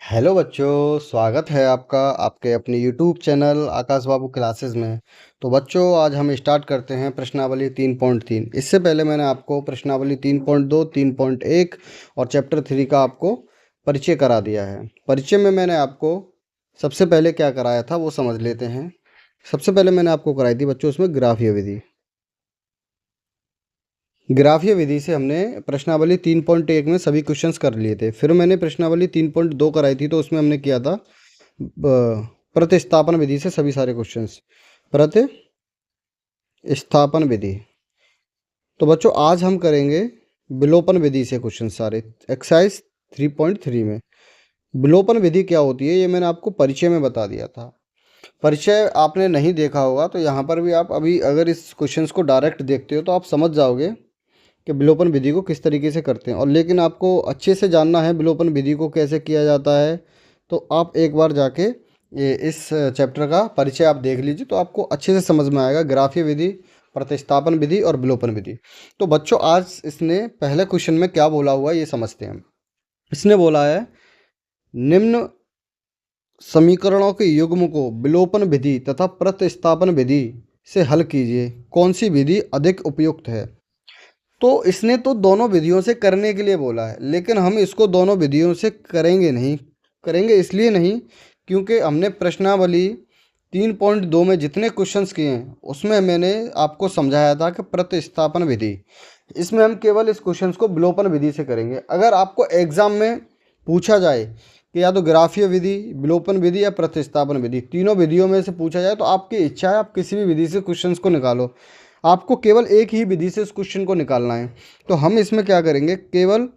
Hello बच्चों, स्वागत है आपका आपके अपने यूट्यूब चैनल आकाश बाबू क्लासेस में। तो बच्चों, आज हम स्टार्ट करते हैं प्रश्नावली 3.3। इससे पहले मैंने आपको प्रश्नावली 3.2, 3.1 और चैप्टर 3 का आपको परिचय करा दिया है। परिचय में मैंने आपको सबसे पहले क्या कराया था वो समझ लेते हैं। सबसे पहले मैंने आपको कराई थी बच्चों उसमें ग्राफीय विधि। ग्राफीय विधि से हमने प्रश्नावली 3.1 में सभी क्वेश्चंस कर लिए थे। फिर मैंने प्रश्नावली 3.2 कराई थी, तो उसमें हमने किया था प्रतिस्थापन विधि से सभी सारे क्वेश्चंस। प्रतिस्थापन विधि। तो बच्चों, आज हम करेंगे विलोपन विधि से क्वेश्चन सारे एक्सरसाइज 3.3 में। विलोपन विधि क्या होती है ये मैंने आपको परिचय में बता दिया था। परिचय आपने नहीं देखा होगा तो यहाँ पर भी आप अभी अगर इस क्वेश्चंस को डायरेक्ट देखते हो तो आप समझ जाओगे कि विलोपन विधि को किस तरीके से करते हैं। और लेकिन आपको अच्छे से जानना है विलोपन विधि को कैसे किया जाता है, तो आप एक बार जाके ये इस चैप्टर का परिचय आप देख लीजिए, तो आपको अच्छे से समझ में आएगा ग्राफीय विधि, प्रतिस्थापन विधि और विलोपन विधि। तो बच्चों, आज इसने पहले क्वेश्चन में क्या बोला हुआ है ये समझते हैं। इसने बोला है निम्न समीकरणों के युग्म को विलोपन विधि तथा प्रतिस्थापन विधि से हल कीजिए, कौन सी विधि अधिक उपयुक्त है। तो इसने तो दोनों विधियों से करने के लिए बोला है, लेकिन हम इसको दोनों विधियों से करेंगे नहीं। करेंगे इसलिए नहीं क्योंकि हमने प्रश्नावली 3.2 में जितने क्वेश्चंस किए हैं उसमें मैंने आपको समझाया था कि प्रतिस्थापन विधि, इसमें हम केवल इस क्वेश्चंस को विलोपन विधि से करेंगे। अगर आपको एग्जाम में पूछा जाए कि या तो ग्राफीय विधि, विलोपन विधि या प्रतिस्थापन विधि, तीनों विधियों में से पूछा जाए तो आपकी इच्छा है, आप किसी भी विधि से क्वेश्चंस को निकालो। आपको केवल एक ही विधि से इस क्वेश्चन को निकालना है। तो हम इसमें क्या करेंगे, केवल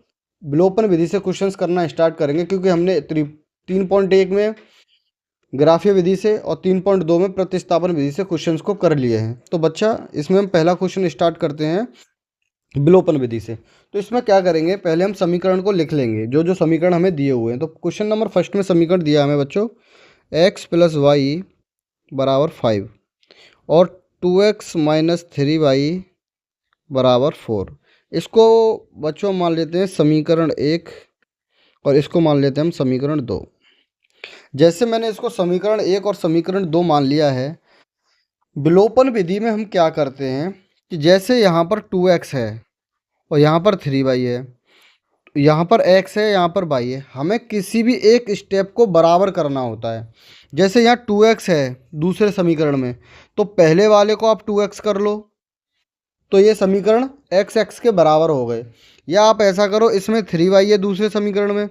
विलोपन विधि से क्वेश्चंस करना स्टार्ट करेंगे, क्योंकि हमने 3.1 में ग्राफीय विधि से और 3.2 में प्रतिस्थापन विधि से क्वेश्चंस को कर लिए हैं। तो बच्चा, इसमें हम पहला क्वेश्चन स्टार्ट करते हैं विलोपन विधि से। तो इसमें क्या करेंगे, पहले हम समीकरण को लिख लेंगे, जो जो समीकरण हमें दिए हुए हैं। तो क्वेश्चन नंबर फर्स्ट में समीकरण दिया हमें बच्चों x + y = 5 और 2x - 3y = 4। इसको बच्चों मान लेते हैं समीकरण 1 और इसको मान लेते हैं हम समीकरण 2। जैसे मैंने इसको समीकरण 1 और समीकरण 2 मान लिया है, विलोपन विधि में हम क्या करते हैं कि जैसे यहाँ पर 2x है और यहाँ पर 3y है, यहाँ पर x है, यहाँ पर y है, हमें किसी भी एक स्टेप को बराबर करना होता है। जैसे यहाँ 2x है दूसरे समीकरण में, तो पहले वाले को आप 2x कर लो, तो ये समीकरण x के बराबर हो गए। या आप ऐसा करो, इसमें 3y है दूसरे समीकरण में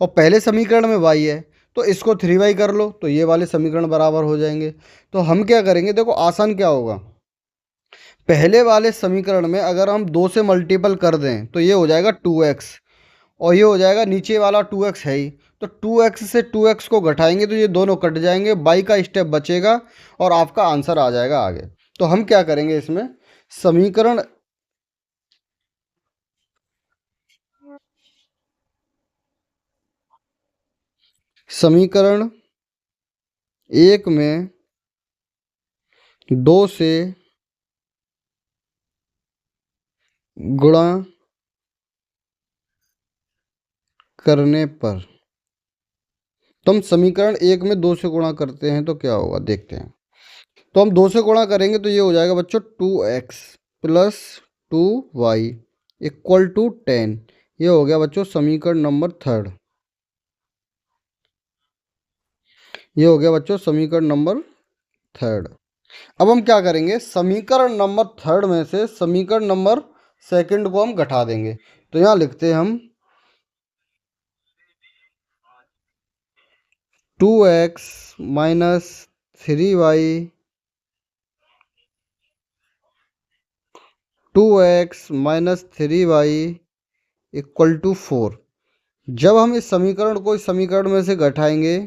और पहले समीकरण में y है, तो इसको 3y कर लो, तो ये वाले समीकरण बराबर हो जाएंगे। तो हम क्या करेंगे, देखो आसान क्या होगा, पहले वाले समीकरण में अगर हम 2 से मल्टीपल कर दें तो ये हो जाएगा 2x और ये हो जाएगा नीचे वाला 2x है ही, तो 2x से 2x को घटाएंगे तो ये दोनों कट जाएंगे, y का स्टेप बचेगा और आपका आंसर आ जाएगा आगे। तो हम क्या करेंगे, इसमें समीकरण समीकरण 1 में 2 से गुणा करने पर, तो हम समीकरण 1 में 2 से गुणा करते हैं तो क्या होगा देखते हैं। तो हम 2 से गुणा करेंगे तो ये हो जाएगा बच्चों 2x + 2y = 10। ये हो गया बच्चों समीकरण नंबर थर्ड। ये हो गया बच्चों समीकरण नंबर थर्ड। अब हम क्या करेंगे, समीकरण नंबर थर्ड में से समीकरण नंबर सेकंड को हम घटा देंगे। तो यहाँ लिखते हैं हम 2x - 3y 2x - 3y = 4। जब हम इस समीकरण को इस समीकरण में से घटाएंगे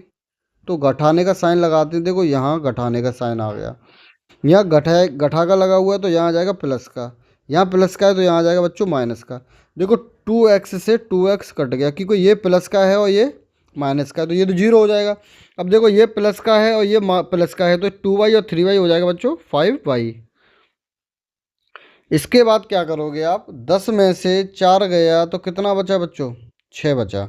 तो घटाने का साइन लगाते हैं, देखो यहाँ घटाने का साइन आ गया, यहाँ घटा का लगा हुआ है तो यहाँ आ जाएगा प्लस का, यहाँ प्लस का है तो यहाँ आ जाएगा बच्चों माइनस का। देखो 2x से 2x कट गया, क्योंकि ये प्लस का है और ये माइनस का है, तो ये तो जीरो हो जाएगा। अब देखो ये प्लस का है और ये प्लस का है, तो 2y और 3y हो जाएगा बच्चों 5y। इसके बाद क्या करोगे आप, 10 में से 4 गया तो कितना बचा बच्चों, 6 बचा।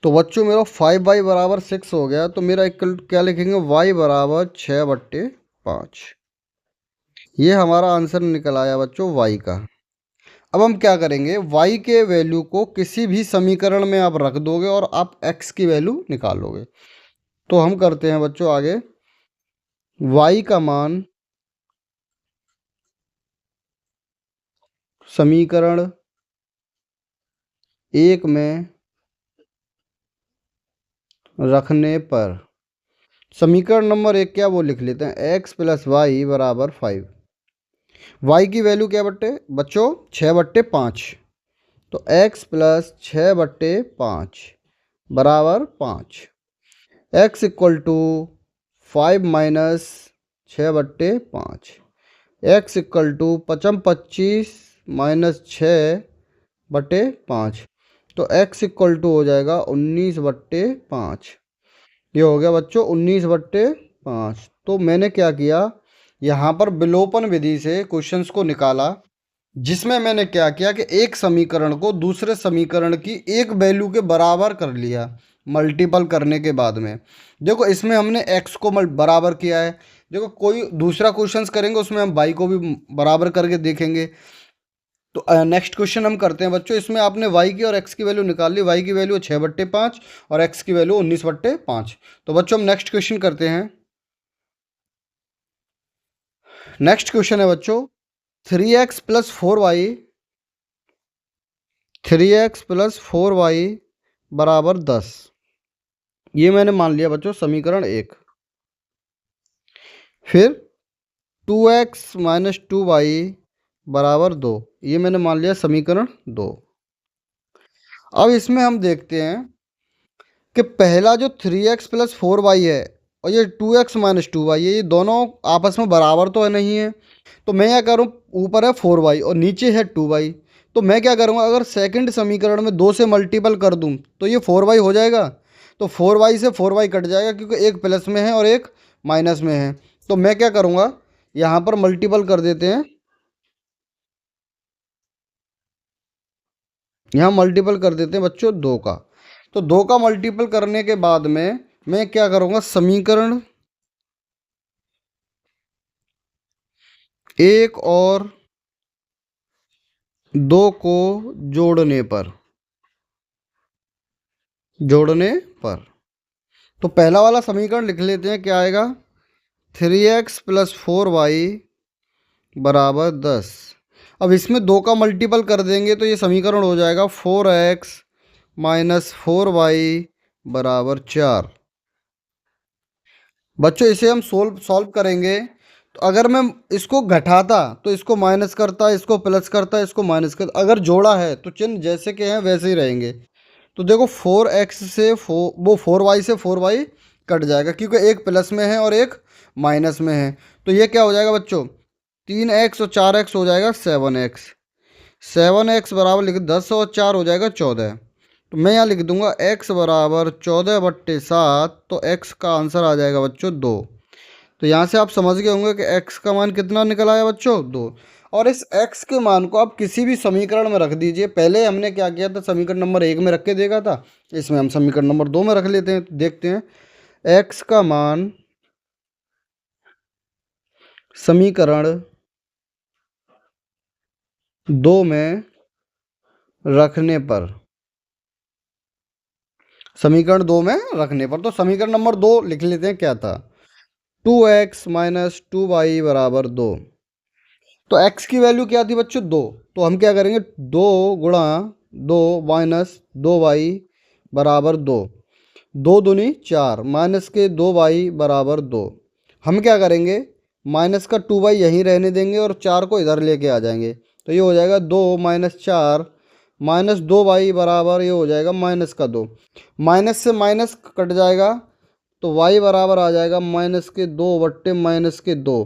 तो बच्चों मेरा 5y बराबर 6 हो गया, तो मेरा इक्वल क्या लिखेंगे, y बराबर 6/5। ये हमारा आंसर निकल आया बच्चों y का। अब हम क्या करेंगे, y के वैल्यू को किसी भी समीकरण में आप रख दोगे और आप x की वैल्यू निकालोगे। तो हम करते हैं बच्चों आगे, y का मान समीकरण 1 में रखने पर, समीकरण नंबर 1 क्या वो लिख लेते हैं, x प्लस वाई बराबर 5। y की वैल्यू क्या बट्टे बच्चों, 6/5। तो x प्लस 6/5 बराबर 5। x equal to 5 minus 6/5। x equal to 25 minus 6/5। तो x इक्वल टू हो जाएगा 19/5। ये हो गया बच्चों 19/5। तो मैंने क्या किया, यहाँ पर विलोपन विधि से क्वेश्चंस को निकाला, जिसमें मैंने क्या किया कि एक समीकरण को दूसरे समीकरण की एक वैल्यू के बराबर कर लिया मल्टीपल करने के बाद में। देखो इसमें हमने x को बराबर किया है। देखो कोई दूसरा क्वेश्चंस करेंगे उसमें हम y को भी बराबर करके देखेंगे। तो नेक्स्ट क्वेश्चन हम करते हैं बच्चों, इसमें आपने y की और x की वैल्यू निकाल ली। y की वैल्यू 6/5 और x की वैल्यू 19/5। तो बच्चों हम नेक्स्ट क्वेश्चन करते हैं। नेक्स्ट क्वेश्चन है बच्चों 3x plus 4y, 3x plus 4y बराबर 10। ये मैंने मान लिया बच्चों समीकरण 1। फिर 2x माइनस 2y बराबर 2, ये मैंने मान लिया समीकरण 2। अब इसमें हम देखते हैं कि पहला जो 3x प्लस 4y है और ये 2x माइनस 2y है, ये दोनों आपस में बराबर तो है नहीं है। तो मैं क्या करूँ, ऊपर है 4y और नीचे है 2y। तो मैं क्या करूँगा, अगर सेकंड समीकरण में 2 से मल्टीपल कर दूँ तो ये 4y हो जाएगा। तो 4y से 4y कट जाएगा क्योंकि एक प्लस में है और एक माइनस में है। तो मैं क्या करूँगा, यहाँ पर मल्टीपल कर देते हैं, यहाँ मल्टीपल कर देते हैं बच्चों 2 का। तो 2 का मल्टीपल करने के बाद में मैं क्या करूँगा, समीकरण 1 और 2 को जोड़ने पर तो पहला वाला समीकरण लिख लेते हैं, क्या आएगा, 3x प्लस 4y बराबर 10। अब इसमें 2 का मल्टीपल कर देंगे तो ये समीकरण हो जाएगा 4x माइनस 4y बराबर 4। बच्चों इसे हम सॉल्व करेंगे, तो अगर मैं इसको घटाता तो इसको माइनस करता, इसको प्लस करता, इसको माइनस करता, अगर जोड़ा है तो चिन्ह जैसे के हैं वैसे ही रहेंगे। तो देखो 4x से 4y से 4y कट जाएगा क्योंकि एक प्लस में है और एक माइनस में है। तो ये क्या हो जाएगा बच्चों, 3x और 4x हो जाएगा 7x। 7x बराबर लिख 10 और 4 हो जाएगा 14। तो मैं यहाँ लिख दूंगा x बराबर 14/7। तो x का आंसर आ जाएगा बच्चों 2। तो यहाँ से आप समझ गए होंगे कि x का मान कितना निकल आया बच्चों, 2। और इस x के मान को आप किसी भी समीकरण में रख दीजिए। पहले हमने क्या किया था, समीकरण नंबर 1 में रख के देखा था, इसमें हम समीकरण नंबर 2 में रख लेते हैं। तो देखते हैं x का मान समीकरण 2 में रखने पर, समीकरण 2 में रखने पर, तो समीकरण नंबर 2 लिख लेते हैं, क्या था, 2x माइनस 2y बराबर 2। तो x की वैल्यू क्या थी बच्चों, 2। तो हम क्या करेंगे, 2 गुणा 2 माइनस 2y बराबर 2। 2 दूनी 4 माइनस के 2y बराबर 2। हम क्या करेंगे, माइनस का 2y यहीं रहने देंगे और 4 को इधर लेके आ जाएंगे। तो ये हो जाएगा 2 माइनस 4 माइनस 2y बराबर, ये हो जाएगा माइनस का 2। माइनस से माइनस कट जाएगा तो y बराबर आ जाएगा माइनस के 2/-2।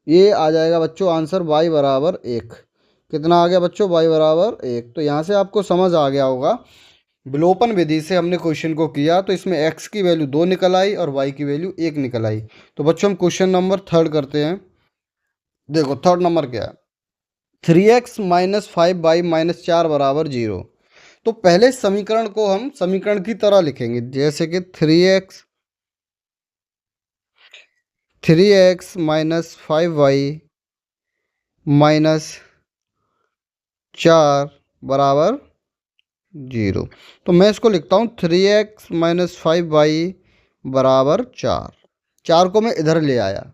ये आ जाएगा बच्चों आंसर y बराबर 1। कितना आ गया बच्चों, y बराबर 1। तो यहाँ से आपको समझ आ गया होगा, विलोपन विधि से हमने क्वेश्चन को किया तो इसमें x की वैल्यू 2 निकल आई और y की वैल्यू 1 निकल आई। तो बच्चों हम क्वेश्चन नंबर 3 करते हैं। देखो 3rd नंबर क्या है, 3x माइनस 5y माइनस 4 बराबर 0। तो पहले समीकरण को हम समीकरण की तरह लिखेंगे, जैसे कि 3x माइनस 5y माइनस 4 बराबर 0। तो मैं इसको लिखता हूँ 3x माइनस 5y बराबर 4। 4 को मैं इधर ले आया,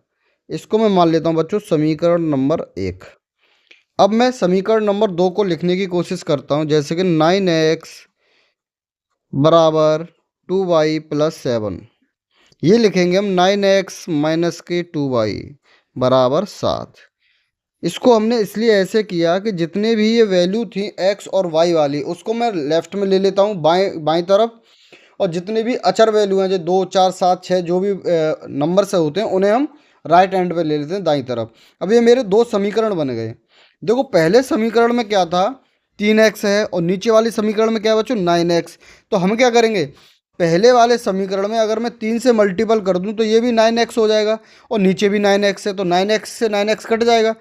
इसको मैं मान लेता हूँ बच्चों समीकरण नंबर 1। अब मैं समीकरण नंबर 2 को लिखने की कोशिश करता हूँ, जैसे कि 9x बराबर 2y प्लस 7। ये लिखेंगे हम 9x माइनस के 2y बराबर 7। इसको हमने इसलिए ऐसे किया कि जितने भी ये वैल्यू थी x और y वाली, उसको मैं लेफ्ट में ले लेता हूँ बाएं बाएं तरफ, और जितने भी अचर वैल्यू हैं जो 2 4 7 6 जो भी नंबर से होते हैं उन्हें हम राइट हैंड पे ले लेते हैं दाईं तरफ। अब ये मेरे दो समीकरण बन गए। देखो पहले समीकरण में क्या था, 3x है, और नीचे वाले समीकरण में क्या है बच्चों 9x। तो हम क्या करेंगे, पहले वाले समीकरण में अगर मैं 3 से मल्टीपल कर दूं तो ये भी 9x हो जाएगा, और नीचे भी 9x है तो 9x से 9x कट जाएगा।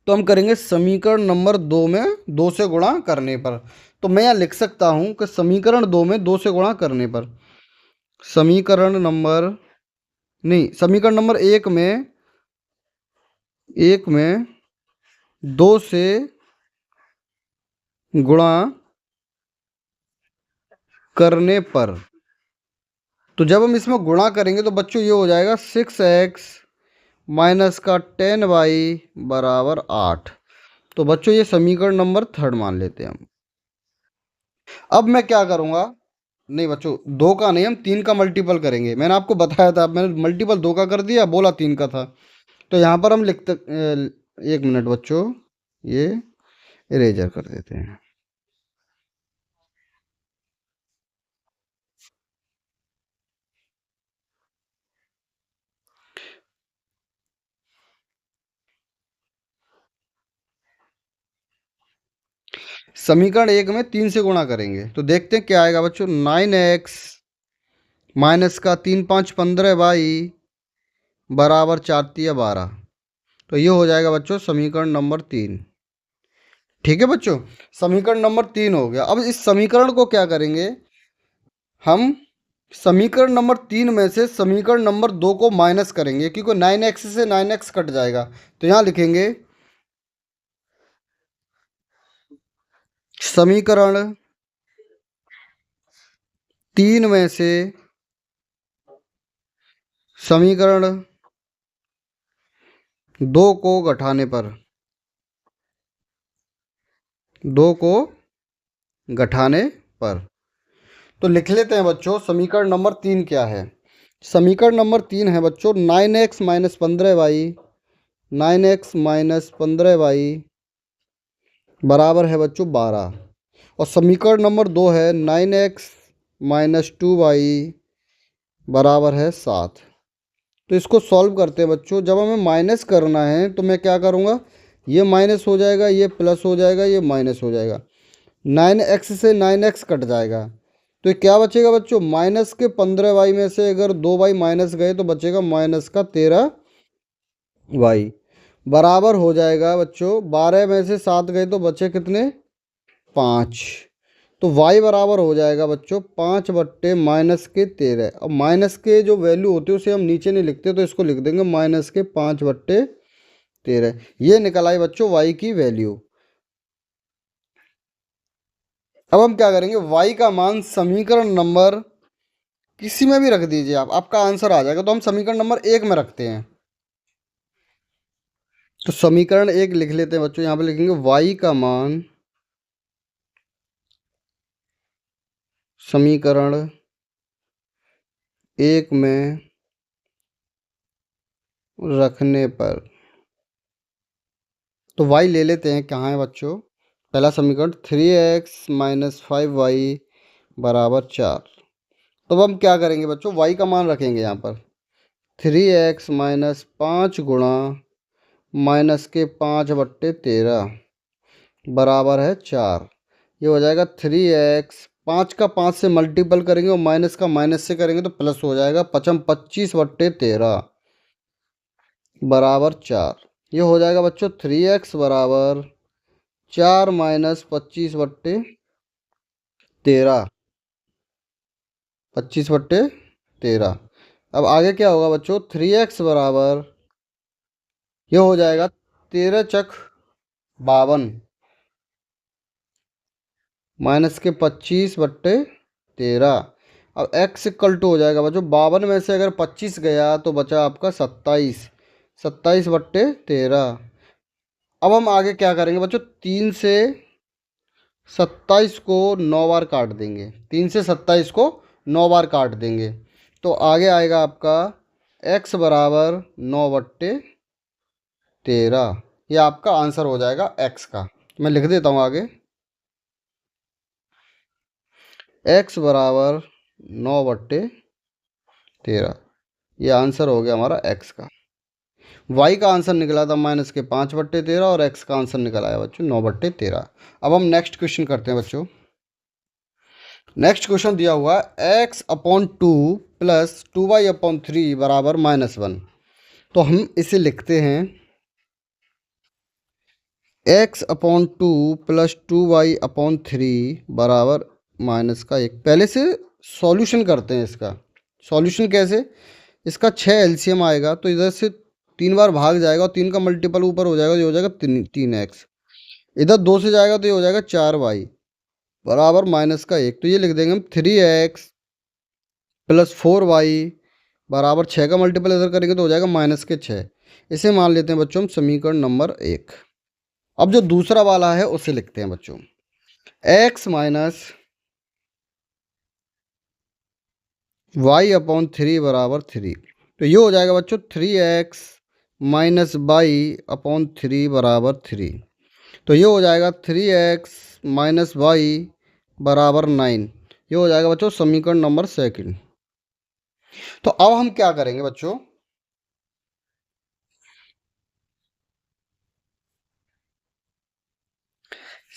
तो हम करेंगे समीकरण नंबर 2 में 2 से गुणा करने पर। तो मैं यहाँ लिख सकता हूँ कि समीकरण 2 में 2 से गुणा करने पर, समीकरण नंबर नहीं समीकरण नंबर 1 में 2 से गुणा करने पर, तो जब हम इसमें गुणा करेंगे तो बच्चों ये हो जाएगा 6x माइनस का 10y बराबर 8। तो बच्चों ये समीकरण नंबर 3 मान लेते हैं हम। अब मैं क्या करूँगा, नहीं बच्चों 2 का नहीं, हम 3 का मल्टीपल करेंगे। मैंने आपको बताया था, मैंने मल्टीपल 2 का कर दिया, बोला 3 का था। तो यहाँ पर हम लिखते 1 मिनट बच्चों, ये इरेजर कर देते हैं। समीकरण 1 में 3 से गुणा करेंगे तो देखते हैं क्या आएगा बच्चों, 9x माइनस का 3 5 15y बराबर 4 तिया 12। तो ये हो जाएगा बच्चों समीकरण नंबर 3। ठीक है बच्चों, समीकरण नंबर 3 हो गया। अब इस समीकरण को क्या करेंगे हम, समीकरण नंबर 3 में से समीकरण नंबर 2 को माइनस करेंगे, क्योंकि 9x से 9x कट जाएगा। तो यहाँ लिखेंगे समीकरण 3 में से समीकरण 2 को घटाने पर, 2 को घटाने पर, तो लिख लेते हैं बच्चों समीकरण नंबर 3 क्या है। समीकरण नंबर 3 है बच्चों 9x minus 15y, 9x minus 15y बराबर है बच्चों 12। और समीकरण नंबर 2 है 9x माइनस 2y बराबर है 7। तो इसको सॉल्व करते हैं बच्चों। जब हमें माइनस करना है तो मैं क्या करूँगा, ये माइनस हो जाएगा, ये प्लस हो जाएगा, ये माइनस हो जाएगा, 9x से 9x कट जाएगा। तो ये क्या बचेगा बच्चों, माइनस के 15y में से अगर 2y माइनस गए तो बचेगा माइनस का 13y बराबर हो जाएगा बच्चों, 12 में से 7 गए तो बचे कितने, 5। तो y बराबर हो जाएगा बच्चों 5 बट्टे माइनस के 13। अब माइनस के जो वैल्यू होती है उसे हम नीचे नहीं लिखते, तो इसको लिख देंगे माइनस के 5 बट्टे 13। ये निकल आई बच्चों y की वैल्यू। अब हम क्या करेंगे, y का मान समीकरण नंबर किसी में भी रख दीजिए आप, आपका आंसर आ जाएगा। तो हम समीकरण नंबर 1 में रखते हैं। तो समीकरण 1 लिख लेते हैं बच्चों, यहाँ पे लिखेंगे y का मान समीकरण 1 में रखने पर, तो y ले लेते हैं, कहाँ है बच्चों, पहला समीकरण 3x माइनस 5y बराबर 4। तो अब हम क्या करेंगे बच्चों, y का मान रखेंगे यहाँ पर 3x माइनस 5 गुणा माइनस के 5 बट्टे 13 बराबर है 4। ये हो जाएगा 3x, 5 का 5 से मल्टीपल करेंगे और माइनस का माइनस से करेंगे तो प्लस हो जाएगा, 25 बट्टे 13 बराबर 4। ये हो जाएगा बच्चों 3x बराबर 4 माइनस 25 बट्टे 13, 25/13। अब आगे क्या होगा बच्चों, 3x बराबर, ये हो जाएगा 13×52 माइनस के 25/13। अब x इक्वल टू हो जाएगा बच्चों, 52 में से अगर 25 गया तो बचा आपका 27, 27/13। अब हम आगे क्या करेंगे बच्चों, 3 से 27 को 9 बार काट देंगे, 3 से 27 को 9 बार काट देंगे, तो आगे आएगा आपका x बराबर 9/13। ये आपका आंसर हो जाएगा x का। मैं लिख देता हूँ आगे, x बराबर 9/13। ये आंसर हो गया हमारा x का। y का आंसर निकला था माइनस के 5/13 और x का आंसर निकला है बच्चों 9/13। अब हम नेक्स्ट क्वेश्चन करते हैं बच्चों। नेक्स्ट क्वेश्चन दिया हुआ है x/2 प्लस 2y/3 बराबर -1। तो हम इसे लिखते हैं x/2 प्लस 2y/3 बराबर -1। पहले से सॉल्यूशन करते हैं इसका। सॉल्यूशन कैसे, इसका 6 एलसीएम आएगा तो इधर से 3 बार भाग जाएगा और 3 का मल्टीपल ऊपर हो जाएगा, ये हो जाएगा 3x। इधर 2 से जाएगा तो ये हो जाएगा 4y बराबर -1। तो ये लिख देंगे हम 3x प्लस 4y बराबर 6 का मल्टीपल इधर करेंगे तो हो जाएगा -6। इसे मान लेते हैं बच्चों हम समीकरण नंबर 1। अब जो दूसरा वाला है उसे लिखते हैं बच्चों, x माइनस y/3 बराबर 3। तो ये हो जाएगा बच्चों 3x माइनस y/3 बराबर 3। तो ये हो जाएगा 3x माइनस y बराबर 9। ये हो जाएगा बच्चों समीकरण नंबर 2। तो अब हम क्या करेंगे बच्चों,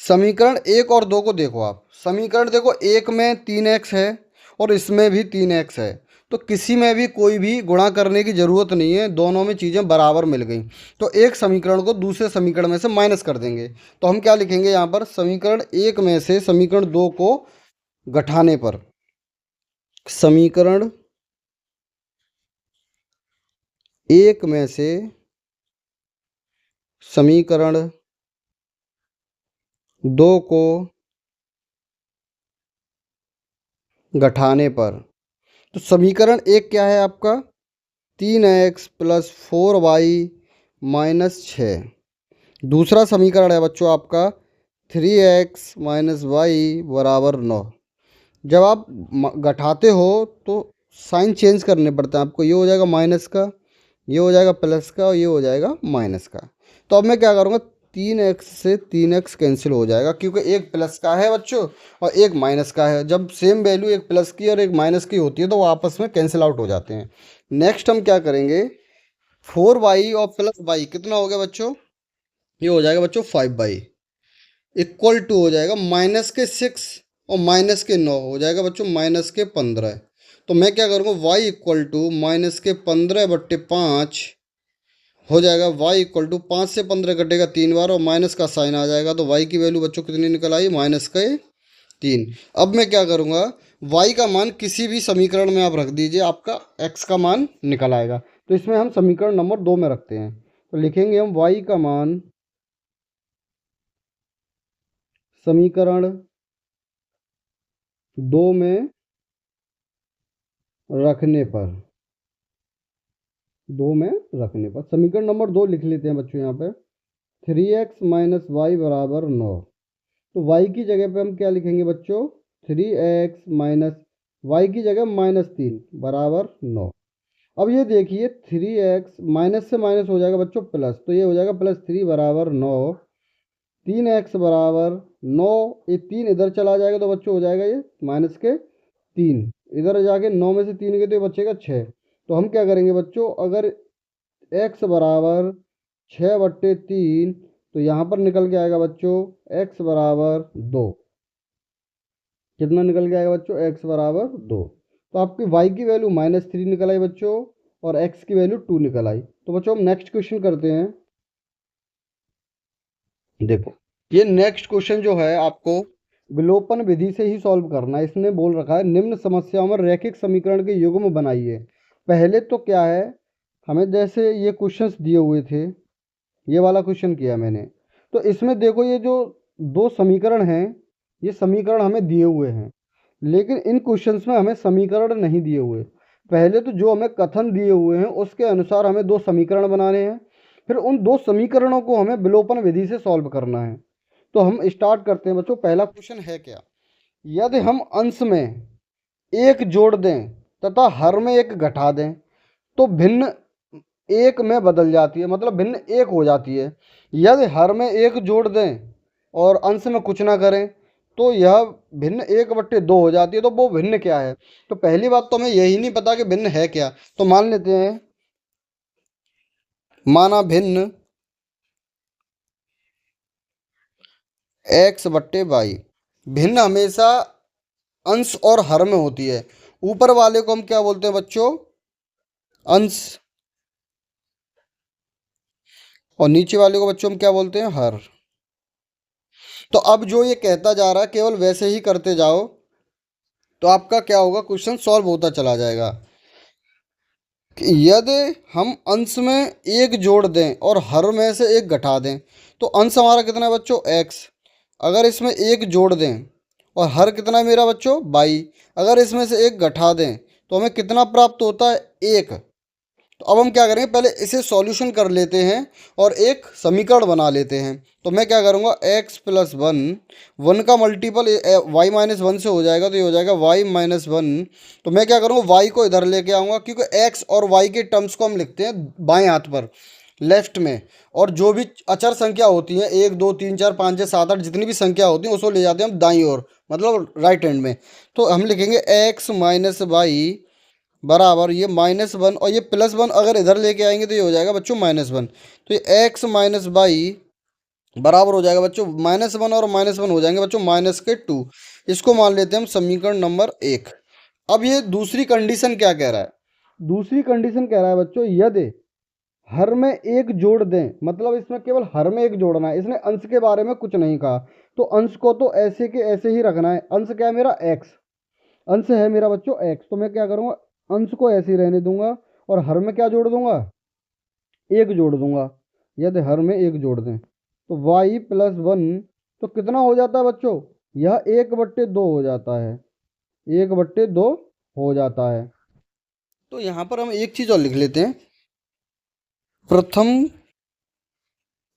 समीकरण 1 और 2 को देखो आप। समीकरण देखो, एक में 3x है और इसमें भी 3x है, तो किसी में भी कोई भी गुणा करने की ज़रूरत नहीं है, दोनों में चीज़ें बराबर मिल गई। तो एक समीकरण को दूसरे समीकरण में से माइनस कर देंगे। तो हम क्या लिखेंगे यहाँ पर, समीकरण 1 में से समीकरण 2 को घटाने पर, समीकरण 1 में से समीकरण 2 को घटाने पर, तो समीकरण 1 क्या है आपका, 3x प्लस 4y माइनस 6। दूसरा समीकरण है बच्चों आपका 3x माइनस वाई बराबर 9। जब आप घटाते हो तो साइन चेंज करने पड़ते हैं आपको, ये हो जाएगा माइनस का, ये हो जाएगा प्लस का और ये हो जाएगा माइनस का। तो अब मैं क्या करूँगा, 3x से 3x कैंसिल हो जाएगा क्योंकि एक प्लस का है बच्चों और एक माइनस का है। जब सेम वैल्यू एक प्लस की और एक माइनस की होती है तो वो आपस में कैंसिल आउट हो जाते हैं। नेक्स्ट हम क्या करेंगे, 4y और प्लस वाई कितना हो गया बच्चों, ये हो जाएगा बच्चों 5y इक्वल टू हो जाएगा -6 और -9 हो जाएगा बच्चों -15। तो मैं क्या करूँगा, y इक्वल टू -15/5 हो जाएगा। y इक्वल टू 5 से 15 कटेगा 3 बार और माइनस का साइन आ जाएगा, तो y की वैल्यू बच्चों कितनी निकल आई, -3। अब मैं क्या करूँगा, y का मान किसी भी समीकरण में आप रख दीजिए, आपका x का मान निकल आएगा। तो इसमें हम समीकरण नंबर 2 में रखते हैं, तो लिखेंगे हम y का मान समीकरण 2 में रखने पर, 2 में रखने पर समीकरण नंबर 2 लिख लेते हैं बच्चों यहाँ पे, 3x माइनस वाई बराबर 9। तो y की जगह पे हम क्या लिखेंगे बच्चों, 3x माइनस वाई की जगह -3 बराबर 9। अब ये देखिए 3x माइनस से माइनस हो जाएगा बच्चों प्लस, तो ये हो जाएगा +3 बराबर 9। 3x बराबर 9, ये 3 इधर चला जाएगा तो बच्चों हो जाएगा ये -3, इधर जाके 9 में से 3 गए तो ये बचेगा 6। तो हम क्या करेंगे बच्चों, अगर x बराबर 6/3 तो यहाँ पर निकल के आएगा बच्चों x बराबर 2। कितना निकल के आएगा बच्चों, x बराबर 2। तो आपकी y की वैल्यू -3 निकल आई बच्चों और x की वैल्यू 2 निकल आई। तो बच्चों हम नेक्स्ट क्वेश्चन करते हैं। देखो ये नेक्स्ट क्वेश्चन जो है आपको विलोपन विधि से ही सॉल्व करना है। इसने बोल रखा है निम्न समस्याओं में रैखिक समीकरण के युग्म बनाइए। पहले तो क्या है, हमें जैसे ये क्वेश्चंस दिए हुए थे, ये वाला क्वेश्चन किया मैंने, तो इसमें देखो ये जो दो समीकरण हैं, ये समीकरण हमें दिए हुए हैं, लेकिन इन क्वेश्चंस में हमें समीकरण नहीं दिए हुए। पहले तो जो हमें कथन दिए हुए हैं उसके अनुसार हमें दो समीकरण बनाने हैं, फिर उन दो समीकरणों को हमें विलोपन विधि से सॉल्व करना है। तो हम स्टार्ट करते हैं बच्चों। पहला क्वेश्चन है क्या, यदि हम अंश में एक जोड़ दें तथा हर में एक घटा दें तो भिन्न एक में बदल जाती है, मतलब भिन्न एक हो जाती है। यदि हर में एक जोड़ दें और अंश में कुछ ना करें तो यह भिन्न 1/2 हो जाती है। तो वो भिन्न क्या है, तो पहली बात तो हमें यही नहीं पता कि भिन्न है क्या। तो मान लेते हैं, माना भिन्न x/y। भिन्न हमेशा अंश और हर में होती है। ऊपर वाले को हम क्या बोलते हैं बच्चों, अंश, और नीचे वाले को बच्चों हम क्या बोलते हैं, हर। तो अब जो ये कहता जा रहा है केवल वैसे ही करते जाओ तो आपका क्या होगा, क्वेश्चन सॉल्व होता चला जाएगा। कि यदि हम अंश में एक जोड़ दें और हर में से एक घटा दें तो अंश हमारा कितना है बच्चों, x। अगर इसमें एक जोड़ दें और हर कितना है मेरा बच्चों, y। अगर इसमें से एक घटा दें तो हमें कितना प्राप्त होता है, 1। तो अब हम क्या करेंगे, पहले इसे सॉल्यूशन कर लेते हैं और एक समीकरण बना लेते हैं। तो मैं क्या करूँगा, x+1, 1 का मल्टीपल y-1 से हो जाएगा तो ये हो जाएगा y-1। तो मैं क्या करूँगा, y को इधर लेके आऊँगा, क्योंकि x और y के टर्म्स को हम लिखते हैं बाएं हाथ पर, लेफ्ट में। और जो भी अचर संख्या होती है, 1 2 3 4 5 6 7 8 जितनी भी संख्या होती है उसको ले जाते हैं हम दाईं ओर, मतलब राइट हैंड में। तो हम लिखेंगे x-y बराबर ये -1 और ये +1 अगर इधर लेके आएंगे तो ये हो जाएगा बच्चों -1। तो ये x-y बराबर हो जाएगा बच्चों -1 और -1 हो जाएंगे बच्चों -2। इसको मान लेते हैं हम समीकरण नंबर 1। अब ये दूसरी कंडीशन क्या कह रहा है, दूसरी कंडीशन कह रहा है बच्चों यदि हर में एक जोड़ दें, मतलब इसमें केवल हर में एक जोड़ना है, इसने अंश के बारे में कुछ नहीं कहा। तो अंश को तो ऐसे के ऐसे ही रखना है। अंश क्या है मेरा, x। अंश है मेरा बच्चों x। तो मैं क्या करूँगा, अंश को ऐसे ही रहने दूंगा और हर में क्या जोड़ दूंगा, एक जोड़ दूंगा। यदि हर में एक जोड़ दें तो y+1 तो कितना हो जाता है बच्चों, यह 1/2 हो जाता है, 1/2 हो जाता है। तो यहाँ पर हम एक चीज़ और लिख लेते हैं, प्रथम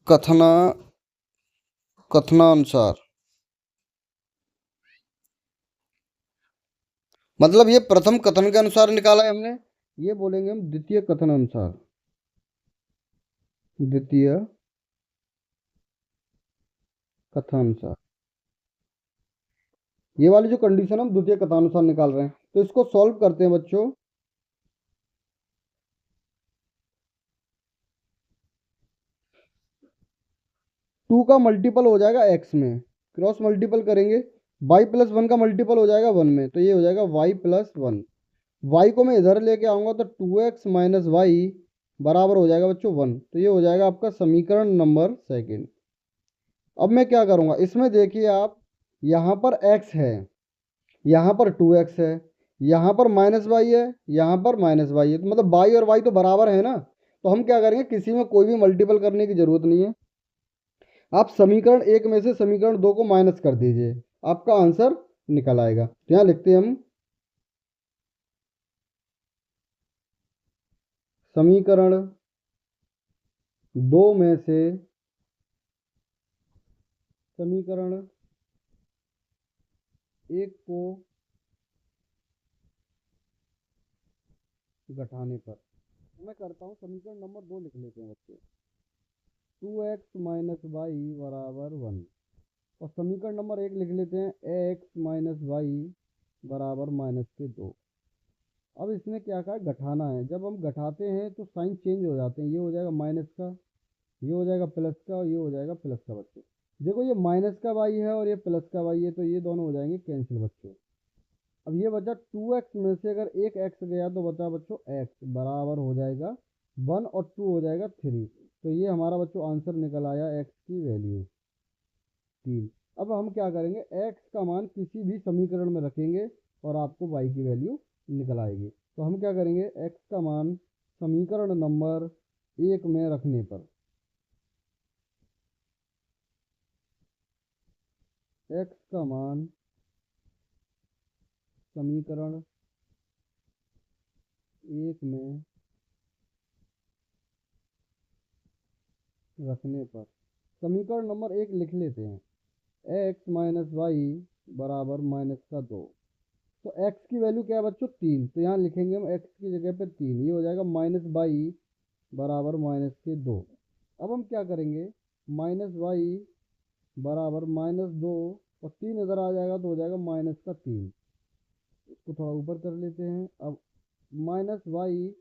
कथना कथनानुसार, मतलब ये प्रथम कथन के अनुसार निकाला है हमने, ये बोलेंगे हम द्वितीय कथन अनुसार, द्वितीय कथनानुसार। ये वाली जो कंडीशन हम द्वितीय कथनानुसार निकाल रहे हैं। तो इसको सॉल्व करते हैं बच्चों। टू का मल्टीपल हो जाएगा x में, क्रॉस मल्टीपल करेंगे, y+1 का मल्टीपल हो जाएगा 1 में, तो ये हो जाएगा y+1। y को मैं इधर लेके आऊँगा तो 2x - y बराबर हो जाएगा बच्चों 1। तो ये हो जाएगा आपका समीकरण नंबर 2। अब मैं क्या करूँगा, इसमें देखिए आप, यहाँ पर x है, यहाँ पर 2x है, यहाँ पर -y है, यहाँ पर -y है, तो मतलब y और y तो बराबर है ना। तो हम क्या करेंगे, किसी में कोई भी मल्टीपल करने की जरूरत नहीं है। आप समीकरण 1 में से समीकरण 2 को माइनस कर दीजिए, आपका आंसर निकल आएगा। तो यहाँ लिखते हैं हम, समीकरण 2 में से समीकरण 1 को घटाने पर, तो मैं करता हूँ समीकरण नंबर 2 लिख लेते हैं बच्चे, 2x - y बराबर 1। और समीकरण नंबर 1 लिख लेते हैं x - y बराबर -2। अब इसने क्या कहा, घटाना है। जब हम घटाते हैं तो साइन चेंज हो जाते हैं, ये हो जाएगा माइनस का, ये हो जाएगा प्लस का, और ये हो जाएगा प्लस का बच्चों। देखो ये माइनस का वाई है और ये प्लस का वाई है, तो ये दोनों हो जाएंगे कैंसिल बच्चों। अब ये बचा 2x में से अगर एक x गया तो बचा बच्चों x बराबर हो जाएगा 1 और 2 हो जाएगा 3। तो ये हमारा बच्चों आंसर निकल आया x की वैल्यू 3। अब हम क्या करेंगे, x का मान किसी भी समीकरण में रखेंगे और आपको y की वैल्यू निकल आएगी। तो हम क्या करेंगे, x का मान समीकरण नंबर 1 में रखने पर x का मान समीकरण 1 में रखने पर समीकरण नंबर 1 लिख लेते हैं, x माइनस वाई बराबर -2। तो x की वैल्यू क्या है बच्चों, 3। तो यहाँ लिखेंगे हम x की जगह पे 3, ये हो जाएगा -22 बराबर -2। अब हम क्या करेंगे, -y बराबर -2 और 3 इधर आ जाएगा तो हो जाएगा -3। इसको थोड़ा ऊपर कर लेते हैं। अब -y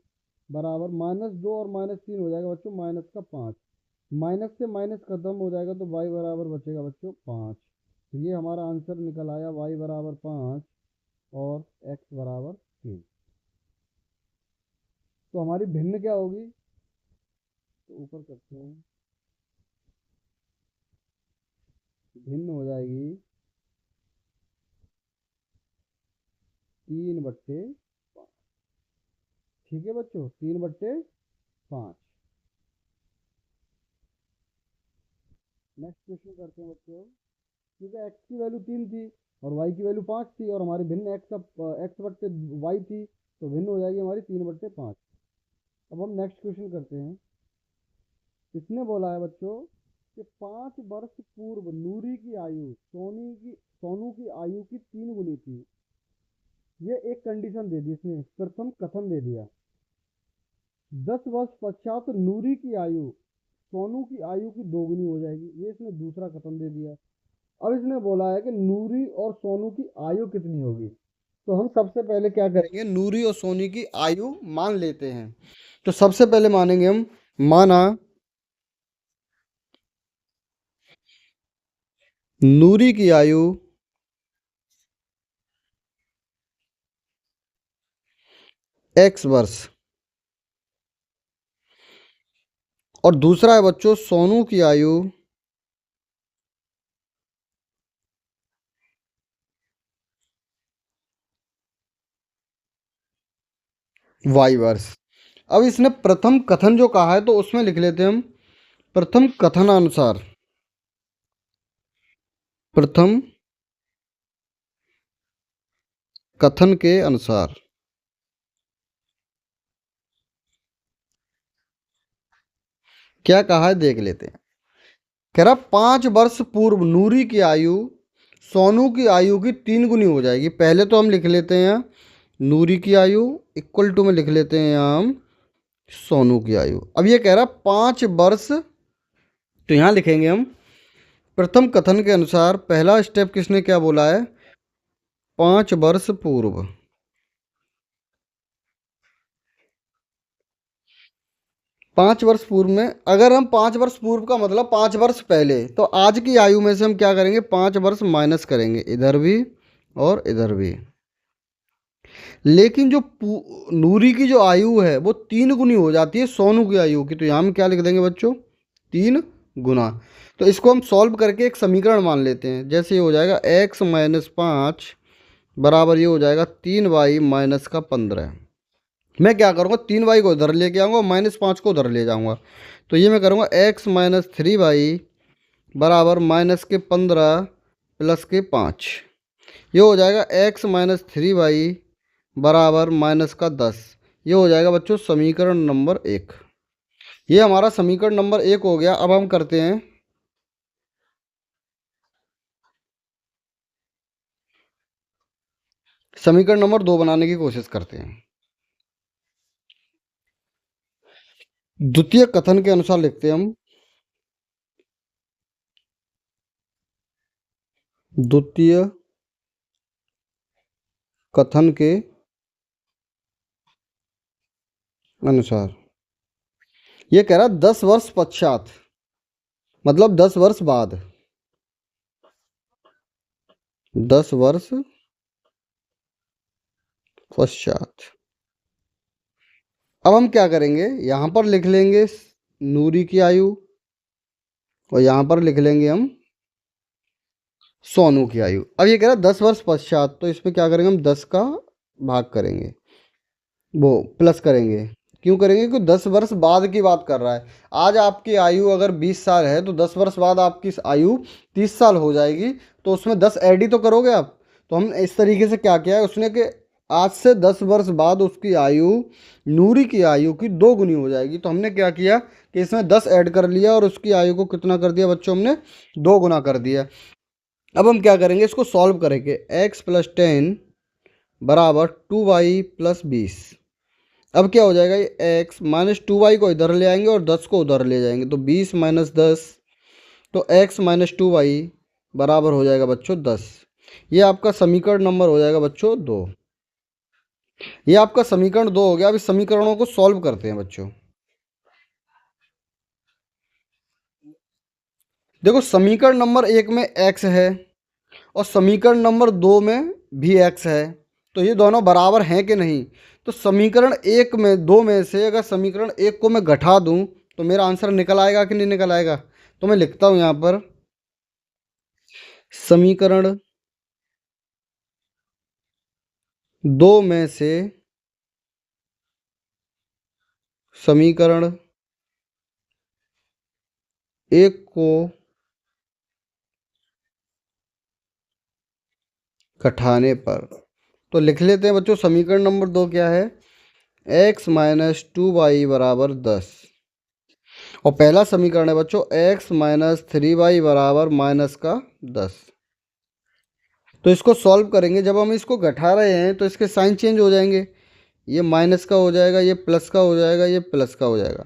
बराबर -2 और -3 हो जाएगा बच्चों -5। माइनस से माइनस खत्म हो जाएगा तो y बराबर बचेगा बच्चों 5। तो ये हमारा आंसर निकल आया, y बराबर 5 और x बराबर 3। तो हमारी भिन्न क्या होगी, तो ऊपर करते हैं, भिन्न हो जाएगी 3/5। ठीक है बच्चों, 3/5। नेक्स्ट क्वेश्चन करते हैं बच्चों। क्योंकि x की वैल्यू 3 थी और y की वैल्यू 5 थी और हमारी भिन्न x/y थी, तो भिन्न हो जाएगी हमारी 3/5। अब हम नेक्स्ट क्वेश्चन करते हैं। इसने बोला है बच्चों कि 5 वर्ष पूर्व नूरी की आयु सोनू की आयु की 3 गुनी थी। ये एक कंडीशन दे दी इसने, प्रथम कथन दे दिया। 10 वर्ष पश्चात नूरी की आयु सोनू की आयु की 2 गुनी हो जाएगी, ये इसने दूसरा कथन दे दिया। अब इसने बोला है कि नूरी और सोनू की आयु कितनी होगी। तो हम सबसे पहले क्या करेंगे, नूरी और सोनी की आयु मान लेते हैं। तो सबसे पहले मानेंगे हम, माना नूरी की आयु x वर्ष और दूसरा है बच्चों सोनू की आयु y वर्ष। अब इसने प्रथम कथन जो कहा है तो उसमें लिख लेते हैं हम, प्रथम कथनानुसार, प्रथम कथन के अनुसार क्या कहा है देख लेते हैं। कह रहा 5 वर्ष पूर्व नूरी की आयु सोनू की आयु की 3 गुनी हो जाएगी। पहले तो हम लिख लेते हैं नूरी की आयु इक्वल टू में लिख लेते हैं हम सोनू की आयु। अब ये कह रहा 5 वर्ष, तो यहाँ लिखेंगे हम प्रथम कथन के अनुसार पहला स्टेप किसने क्या बोला है, 5 वर्ष पूर्व। 5 वर्ष पूर्व में, अगर हम 5 वर्ष पूर्व का मतलब 5 वर्ष पहले, तो आज की आयु में से हम क्या करेंगे, 5 वर्ष माइनस करेंगे, इधर भी और इधर भी। लेकिन जो नूरी की जो आयु है वो 3 गुनी हो जाती है सोनू की आयु की, तो यहाँ हम क्या लिख देंगे बच्चों, 3 गुना। तो इसको हम सॉल्व करके एक समीकरण मान लेते हैं। जैसे ये हो जाएगा x-5 बराबर ये हो जाएगा 3y-15। मैं क्या करूँगा, 3y को इधर लेके आऊँगा और -5 को उधर ले जाऊँगा। तो ये मैं करूँगा x-3y बराबर -15 + 5। ये हो जाएगा x-3y बराबर -10। ये हो जाएगा बच्चों समीकरण नंबर 1। ये हमारा समीकरण नंबर 1 हो गया। अब हम करते हैं समीकरण नंबर 2 बनाने की कोशिश करते हैं। द्वितीय कथन के अनुसार लिखते हैं हम, द्वितीय कथन के अनुसार ये कह रहा 10 वर्ष पश्चात, मतलब 10 वर्ष बाद, 10 वर्ष पश्चात। अब हम क्या करेंगे, यहाँ पर लिख लेंगे नूरी की आयु और यहाँ पर लिख लेंगे हम सोनू की आयु। अब ये कह रहा है 10 वर्ष पश्चात, तो इसमें क्या करेंगे हम, 10 का भाग करेंगे, वो प्लस करेंगे। क्यों करेंगे, क्योंकि 10 वर्ष बाद की बात कर रहा है। आज आपकी आयु अगर 20 साल है तो 10 वर्ष बाद आपकी आयु 30 साल हो जाएगी, तो उसमें 10 ऐड ही तो करोगे आप। तो हम इस तरीके से क्या किया है उसने कि आज से 10 वर्ष बाद उसकी आयु नूरी की आयु की 2 गुनी हो जाएगी। तो हमने क्या किया कि इसमें 10 ऐड कर लिया और उसकी आयु को कितना कर दिया बच्चों, हमने 2 गुना कर दिया। अब हम क्या करेंगे, इसको सॉल्व करेंगे। x + 10 बराबर 2y + 20। अब क्या हो जाएगा, ये x माइनस 2y को इधर ले आएंगे और 10 को उधर ले जाएंगे, तो 20 - 10, तो x - 2y बराबर हो जाएगा बच्चों 10। ये आपका समीकरण नंबर हो जाएगा बच्चों 2। ये आपका समीकरण 2 हो गया। अब इस समीकरणों को सॉल्व करते हैं बच्चों। देखो, समीकरण नंबर 1 में x है और समीकरण नंबर 2 में भी x है, तो ये दोनों बराबर हैं कि नहीं। तो समीकरण 1 में 2 में से अगर समीकरण 1 को मैं घटा दूं तो मेरा आंसर निकल आएगा कि नहीं निकल आएगा। तो मैं लिखता हूं यहां पर, समीकरण 2 में से समीकरण 1 को घटाने पर, तो लिख लेते हैं बच्चों समीकरण नंबर 2 क्या है, x - 2y बराबर 10। और पहला समीकरण है बच्चों x - 3y बराबर -10। तो इसको सॉल्व करेंगे, जब हम इसको घटा रहे हैं तो इसके साइन चेंज हो जाएंगे। ये माइनस का हो जाएगा, ये प्लस का हो जाएगा, ये प्लस का हो जाएगा।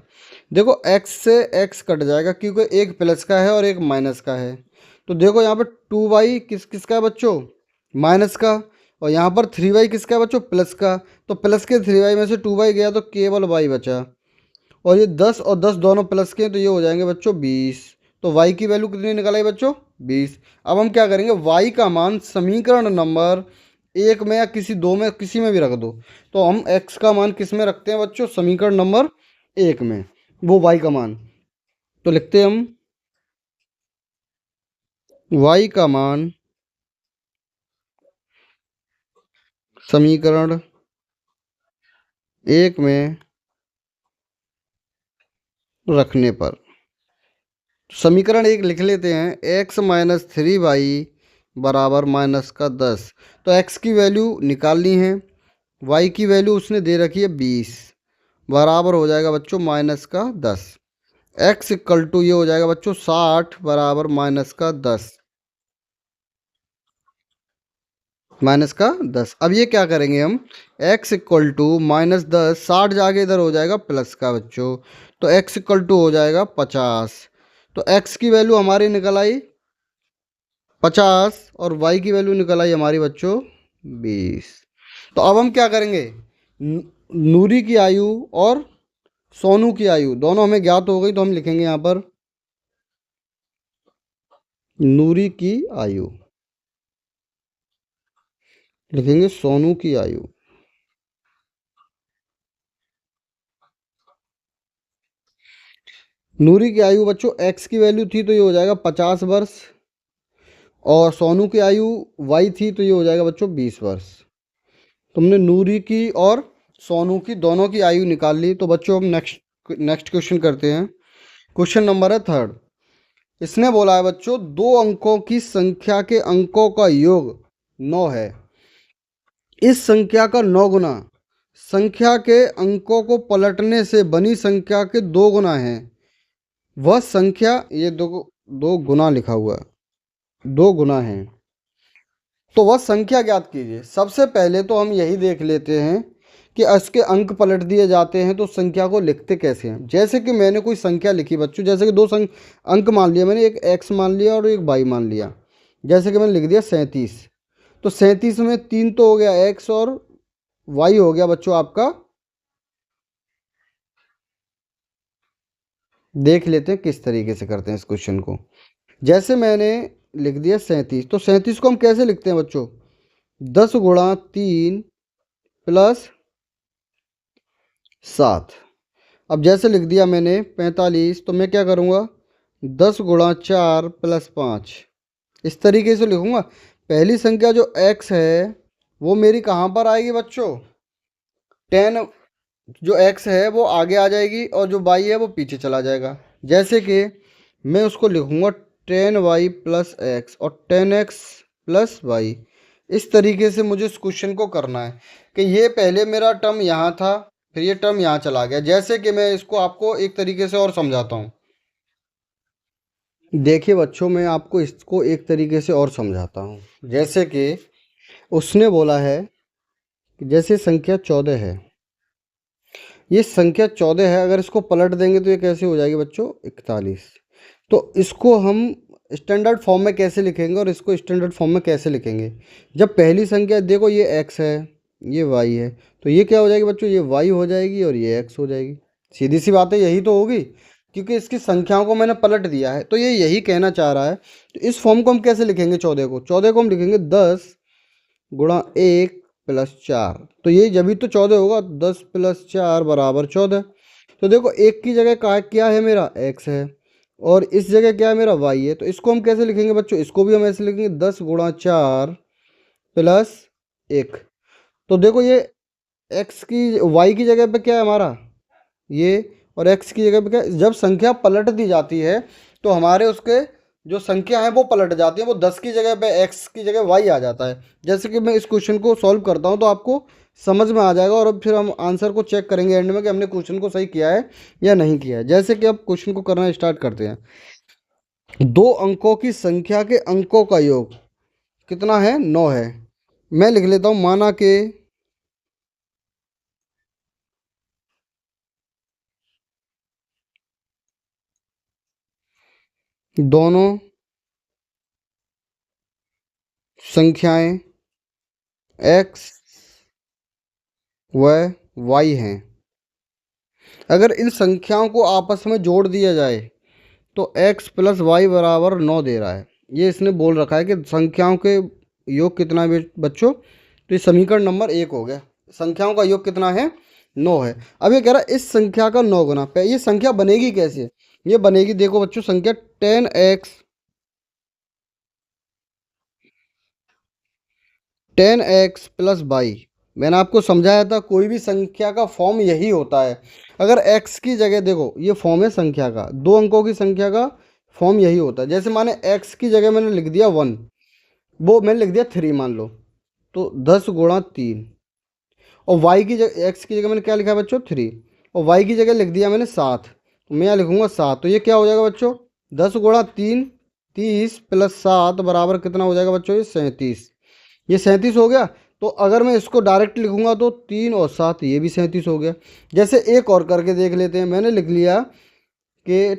देखो x से x कट जाएगा क्योंकि एक प्लस का है और एक माइनस का है। तो देखो यहाँ पर 2y किसका है बच्चों, माइनस का। और यहाँ पर 3y किसका है बच्चों, प्लस का। तो प्लस के 3y में से 2y गया तो केवल y बचा। और ये 10 और 10 दोनों प्लस के हैं, तो ये हो जाएंगे बच्चों 20। तो y की वैल्यू कितनी निकल आई बच्चों, 20। अब हम क्या करेंगे, y का मान समीकरण नंबर 1 में या किसी 2 में किसी में भी रख दो। तो हम x का मान किस में रखते हैं बच्चों, समीकरण नंबर 1 में, वो y का मान। तो लिखते हैं हम y का मान समीकरण 1 में रखने पर, समीकरण 1 लिख लेते हैं, x - 3y बराबर -10। तो x की वैल्यू निकालनी है, y की वैल्यू उसने दे रखी है 20, बराबर हो जाएगा बच्चों -10। x इक्वल टू ये हो जाएगा बच्चों 60 बराबर -10, -10। अब ये क्या करेंगे हम, x इक्वल टू -10, 60 जाके इधर हो जाएगा प्लस का बच्चों, तो x इक्वल टू हो जाएगा 50। तो x की वैल्यू हमारी निकल आई 50 और y की वैल्यू निकल आई हमारी बच्चों 20। तो अब हम क्या करेंगे, नूरी की आयु और सोनू की आयु दोनों हमें ज्ञात हो गई, तो हम लिखेंगे यहाँ पर नूरी की आयु, लिखेंगे सोनू की आयु। नूरी की आयु बच्चों x की वैल्यू थी तो ये हो जाएगा 50 वर्ष, और सोनू की आयु y थी तो ये हो जाएगा बच्चों 20 वर्ष। तुमने नूरी की और सोनू की दोनों की आयु निकाल ली। तो बच्चों हम नेक्स्ट नेक्स्ट क्वेश्चन करते हैं। क्वेश्चन नंबर है 3। इसने बोला है बच्चों 2 अंकों की संख्या के अंकों का योग 9 है। इस संख्या का 9 गुना संख्या के अंकों को पलटने से बनी संख्या के 2 गुना है। वह संख्या, ये दो गुना लिखा हुआ है, 2 गुना है, तो वह संख्या ज्ञात कीजिए। सबसे पहले तो हम यही देख लेते हैं कि इसके अंक पलट दिए जाते हैं तो संख्या को लिखते कैसे हैं। जैसे कि मैंने कोई संख्या लिखी बच्चों, जैसे कि अंक मान लिया मैंने, एक x मान लिया और एक y मान लिया। जैसे कि मैंने लिख दिया 37, तो 37 में 3 तो हो गया x और y हो गया बच्चों आपका। देख लेते हैं किस तरीके से करते हैं इस क्वेश्चन को। जैसे मैंने लिख दिया 37, तो 37 को हम कैसे लिखते हैं बच्चों, 10 गुणा 3 प्लस 7। अब जैसे लिख दिया मैंने 45, तो मैं क्या करूँगा, 10 गुणा 4 प्लस 5। इस तरीके से लिखूंगा। पहली संख्या जो x है वो मेरी कहाँ पर आएगी बच्चों, 10, जो x है वो आगे आ जाएगी और जो y है वो पीछे चला जाएगा। जैसे कि मैं उसको लिखूंगा 10y प्लस एक्स और 10x प्लस वाई। इस तरीके से मुझे इस क्वेश्चन को करना है कि ये पहले मेरा टर्म यहाँ था, फिर ये टर्म यहाँ चला गया। जैसे कि मैं इसको आपको एक तरीके से और समझाता हूँ। देखिए बच्चों, मैं आपको इसको एक तरीके से और समझाता हूँ। जैसे कि उसने बोला है कि जैसे संख्या 14 है, ये संख्या 14 है, अगर इसको पलट देंगे तो ये कैसे हो जाएगी बच्चों, 41। तो इसको हम स्टैंडर्ड फॉर्म में कैसे लिखेंगे और इसको स्टैंडर्ड फॉर्म में कैसे लिखेंगे। जब पहली संख्या देखो ये x है, ये y है, तो ये क्या हो जाएगी बच्चों, ये y हो जाएगी और ये x हो जाएगी। सीधी सी बात है, यही तो होगी, क्योंकि इसकी संख्याओं को मैंने पलट दिया है। तो ये यही कहना चाह रहा है। तो इस फॉर्म को हम कैसे लिखेंगे, 14 को हम लिखेंगे 10 गुणा 1 प्लस 4। तो ये जब भी तो 14 होगा, 10 प्लस 4 बराबर 14। तो देखो एक की जगह का क्या है, मेरा x है, और इस जगह क्या है, मेरा y है। तो इसको हम कैसे लिखेंगे बच्चों, इसको भी हम ऐसे लिखेंगे 10 गुणा 4 प्लस 1। तो देखो ये x की y की जगह पे क्या है हमारा, ये, और x की जगह पे क्या है। जब संख्या पलट दी जाती है तो हमारे उसके जो संख्या है वो पलट जाती है, वो 10 की जगह पे x की जगह y आ जाता है। जैसे कि मैं इस क्वेश्चन को सॉल्व करता हूँ तो आपको समझ में आ जाएगा, और अब फिर हम आंसर को चेक करेंगे एंड में कि हमने क्वेश्चन को सही किया है या नहीं किया है। जैसे कि अब क्वेश्चन को करना स्टार्ट करते हैं। दो अंकों की संख्या के अंकों का योग कितना है, 9 है। मैं लिख लेता हूँ, माना कि दोनों संख्याएं x व y हैं। अगर इन संख्याओं को आपस में जोड़ दिया जाए तो x प्लस वाई बराबर 9 दे रहा है। ये इसने बोल रखा है कि संख्याओं के योग कितना है बच्चों। तो ये समीकरण नंबर 1 हो गया। संख्याओं का योग कितना है, 9 है। अब ये कह रहा है इस संख्या का 9 गुना। ये संख्या बनेगी कैसे, ये बनेगी, देखो बच्चों, संख्या 10x प्लस वाई। मैंने आपको समझाया था कोई भी संख्या का फॉर्म यही होता है। अगर x की जगह देखो, ये फॉर्म है संख्या का, दो अंकों की संख्या का फॉर्म यही होता है। जैसे माने x की जगह मैंने लिख दिया 1, वो मैंने लिख दिया 3 मान लो, तो 10 गुणा 3। और y की जगह, x की जगह मैंने क्या लिखा है बच्चों, 3, और y की जगह लिख दिया मैंने 7, तो मैं यहाँ लिखूंगा 7। तो ये क्या हो जाएगा बच्चों, 10 गुणा 3 30 प्लस 7 बराबर कितना हो जाएगा बच्चों, ये 37। ये 37 हो गया। तो अगर मैं इसको डायरेक्ट लिखूंगा तो 3 और 7, ये भी 37 हो गया। जैसे एक और करके देख लेते हैं। मैंने लिख लिया कि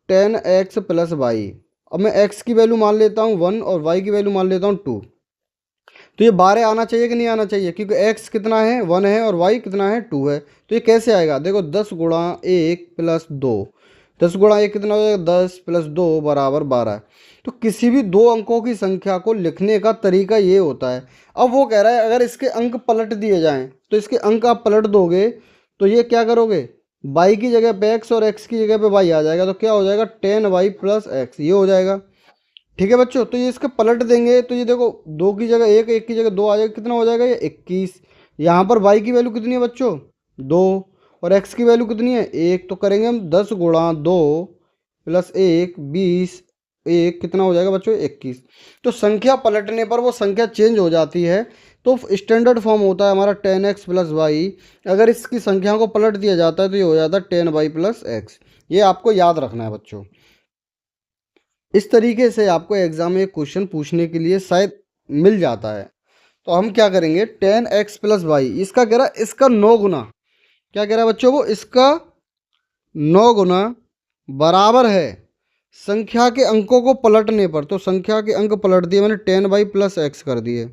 10x प्लस वाई। अब मैं x की वैल्यू मान लेता हूँ 1 और y की वैल्यू मान लेता हूँ 2। तो ये 12 आना चाहिए कि नहीं आना चाहिए, क्योंकि x कितना है, 1 है, और y कितना है, 2 है। तो ये कैसे आएगा, देखो 10 गुणा 1 प्लस 2, 10 गुणा 1 कितना हो जाएगा, 10 प्लस 2 बराबर 12। तो किसी भी दो अंकों की संख्या को लिखने का तरीका ये होता है। अब वो कह रहा है अगर इसके अंक पलट दिए जाएं तो इसके अंक आप पलट दोगे तो ये क्या करोगे, y की जगह पे x और x की जगह पे y आ जाएगा। तो क्या हो जाएगा, 10y प्लस एक्स, ये हो जाएगा। ठीक है बच्चों, तो ये इसके पलट देंगे तो ये देखो, दो की जगह एक, एक की जगह दो आ जाएगा, कितना हो जाएगा, ये 21। यहाँ पर y की वैल्यू कितनी है बच्चों, 2, और x की वैल्यू कितनी है, 1। तो करेंगे हम 10 गुणा 2 प्लस 1, 20, 1 कितना हो जाएगा बच्चों, 21। तो संख्या पलटने पर वो संख्या चेंज हो जाती है। तो स्टैंडर्ड फॉर्म होता है हमारा 10x प्लस वाई। अगर इसकी संख्याओं को पलट दिया जाता है तो ये हो जाता है 10y प्लस एक्स। ये आपको याद रखना है बच्चों। इस तरीके से आपको एग्जाम में क्वेश्चन पूछने के लिए शायद मिल जाता है। तो हम क्या करेंगे, 10x प्लस वाई, इसका कह रहा है इसका 9 गुना, क्या कह रहा है बच्चों, वो इसका 9 गुना बराबर है संख्या के अंकों को पलटने पर। तो संख्या के अंक पलट दिए मैंने, 10y प्लस एक्स कर दिए।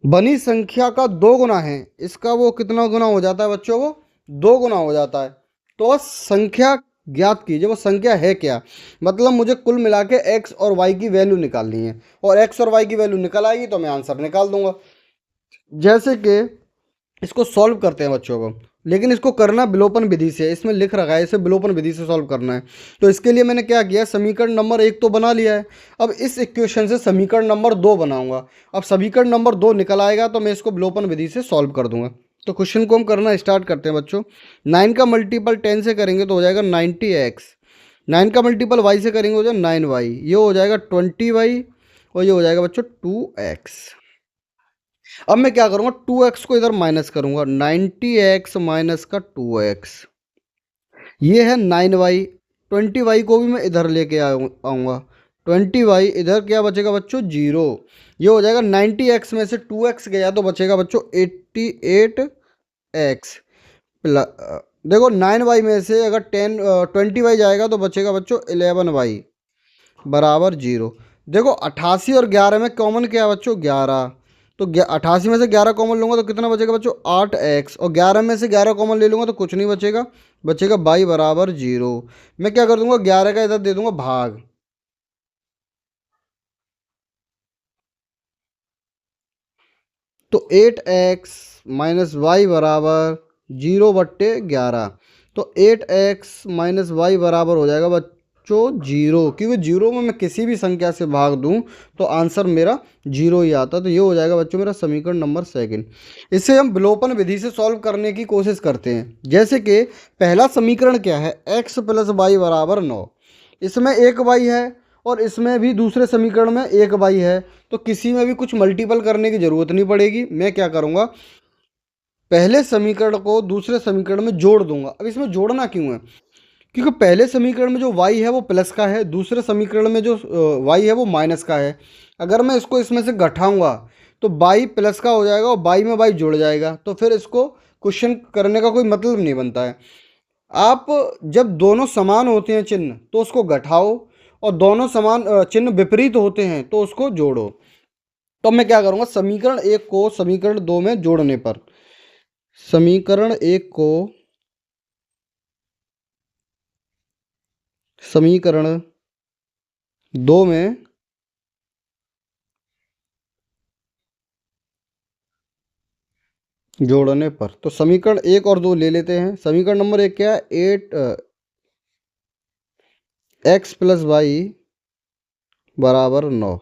बनी संख्या का 2 गुना है, इसका वो कितना गुना हो जाता है बच्चों, वो 2 गुना हो जाता है। तो बस संख्या ज्ञात कीजिए, वो संख्या है क्या। मतलब मुझे कुल मिला के x और y की वैल्यू निकालनी है, और x और y की वैल्यू निकल आएगी तो मैं आंसर निकाल दूंगा। जैसे कि इसको सॉल्व करते हैं बच्चों को। लेकिन इसको करना विलोपन विधि से, इसमें लिख रखा है इसे विलोपन विधि से सॉल्व करना है। तो इसके लिए मैंने क्या किया, समीकरण नंबर 1 तो बना लिया है। अब इस इक्वेशन से समीकरण नंबर 2 बनाऊंगा। अब समीकरण नंबर 2 निकल आएगा तो मैं इसको विलोपन विधि से सॉल्व कर दूंगा। तो क्वेश्चन को हम करना स्टार्ट करते हैं बच्चों। 9 का मल्टीपल 10 से करेंगे तो हो जाएगा 90x। 9 का मल्टीपल y से करेंगे हो जाएगा 9y। ये हो जाएगा 20y और ये हो जाएगा बच्चों 2x। अब मैं क्या करूंगा, 2x को इधर माइनस करूंगा, 90x माइनस का 2x। ये है 9y। 20y को भी मैं इधर लेके आऊंगा। 20y इधर क्या बचेगा बच्चों, 0। ये हो जाएगा 90x में से 2x गया तो बचेगा बच्चों 88x। देखो 9y में से अगर 20y जाएगा तो बचेगा बच्चों 11y बराबर 0। देखो 88 और 11 में कॉमन क्या है बच्चों, 11। तो 88 में से 11 कॉमन लूंगा तो कितना बचेगा बच्चों, 8x। और 11 में से 11 कॉमन ले लूंगा तो कुछ नहीं बचेगा, बचेगा y बराबर 0। मैं क्या कर दूंगा, 11 का इधर दे दूंगा भाग। तो 8x माइनस वाई बराबर 0/11। तो 8x माइनस वाई बराबर हो जाएगा बच्चों 0, क्योंकि 0 में मैं किसी भी संख्या से भाग दूं तो आंसर मेरा 0 ही आता। तो ये हो जाएगा बच्चों मेरा समीकरण नंबर 2। इसे हम विलोपन विधि से सॉल्व करने की कोशिश करते हैं। जैसे कि पहला समीकरण क्या है, x प्लस वाई बराबर 9। इसमें एक y है और इसमें भी दूसरे समीकरण में एक y है, तो किसी में भी कुछ मल्टीपल करने की जरूरत नहीं पड़ेगी। मैं क्या करूँगा, पहले समीकरण को दूसरे समीकरण में जोड़ दूंगा। अब इसमें जोड़ना क्यों है, क्योंकि पहले समीकरण में जो y है वो प्लस का है, दूसरे समीकरण में जो y है वो माइनस का है। अगर मैं इसको इसमें से घटाऊंगा तो y प्लस का हो जाएगा और y में y जुड़ जाएगा, तो फिर इसको क्वेश्चन करने का कोई मतलब नहीं बनता है। आप जब दोनों समान होते हैं चिन्ह तो उसको घटाओ, और दोनों समान चिन्ह विपरीत होते हैं तो उसको जोड़ो। तो मैं क्या करूँगा, समीकरण 1 को समीकरण 2 में जोड़ने पर, समीकरण 1 को समीकरण 2 में जोड़ने पर, तो समीकरण 1 और 2 ले लेते हैं। समीकरण नंबर 1 क्या है, 8x प्लस वाई बराबर 9।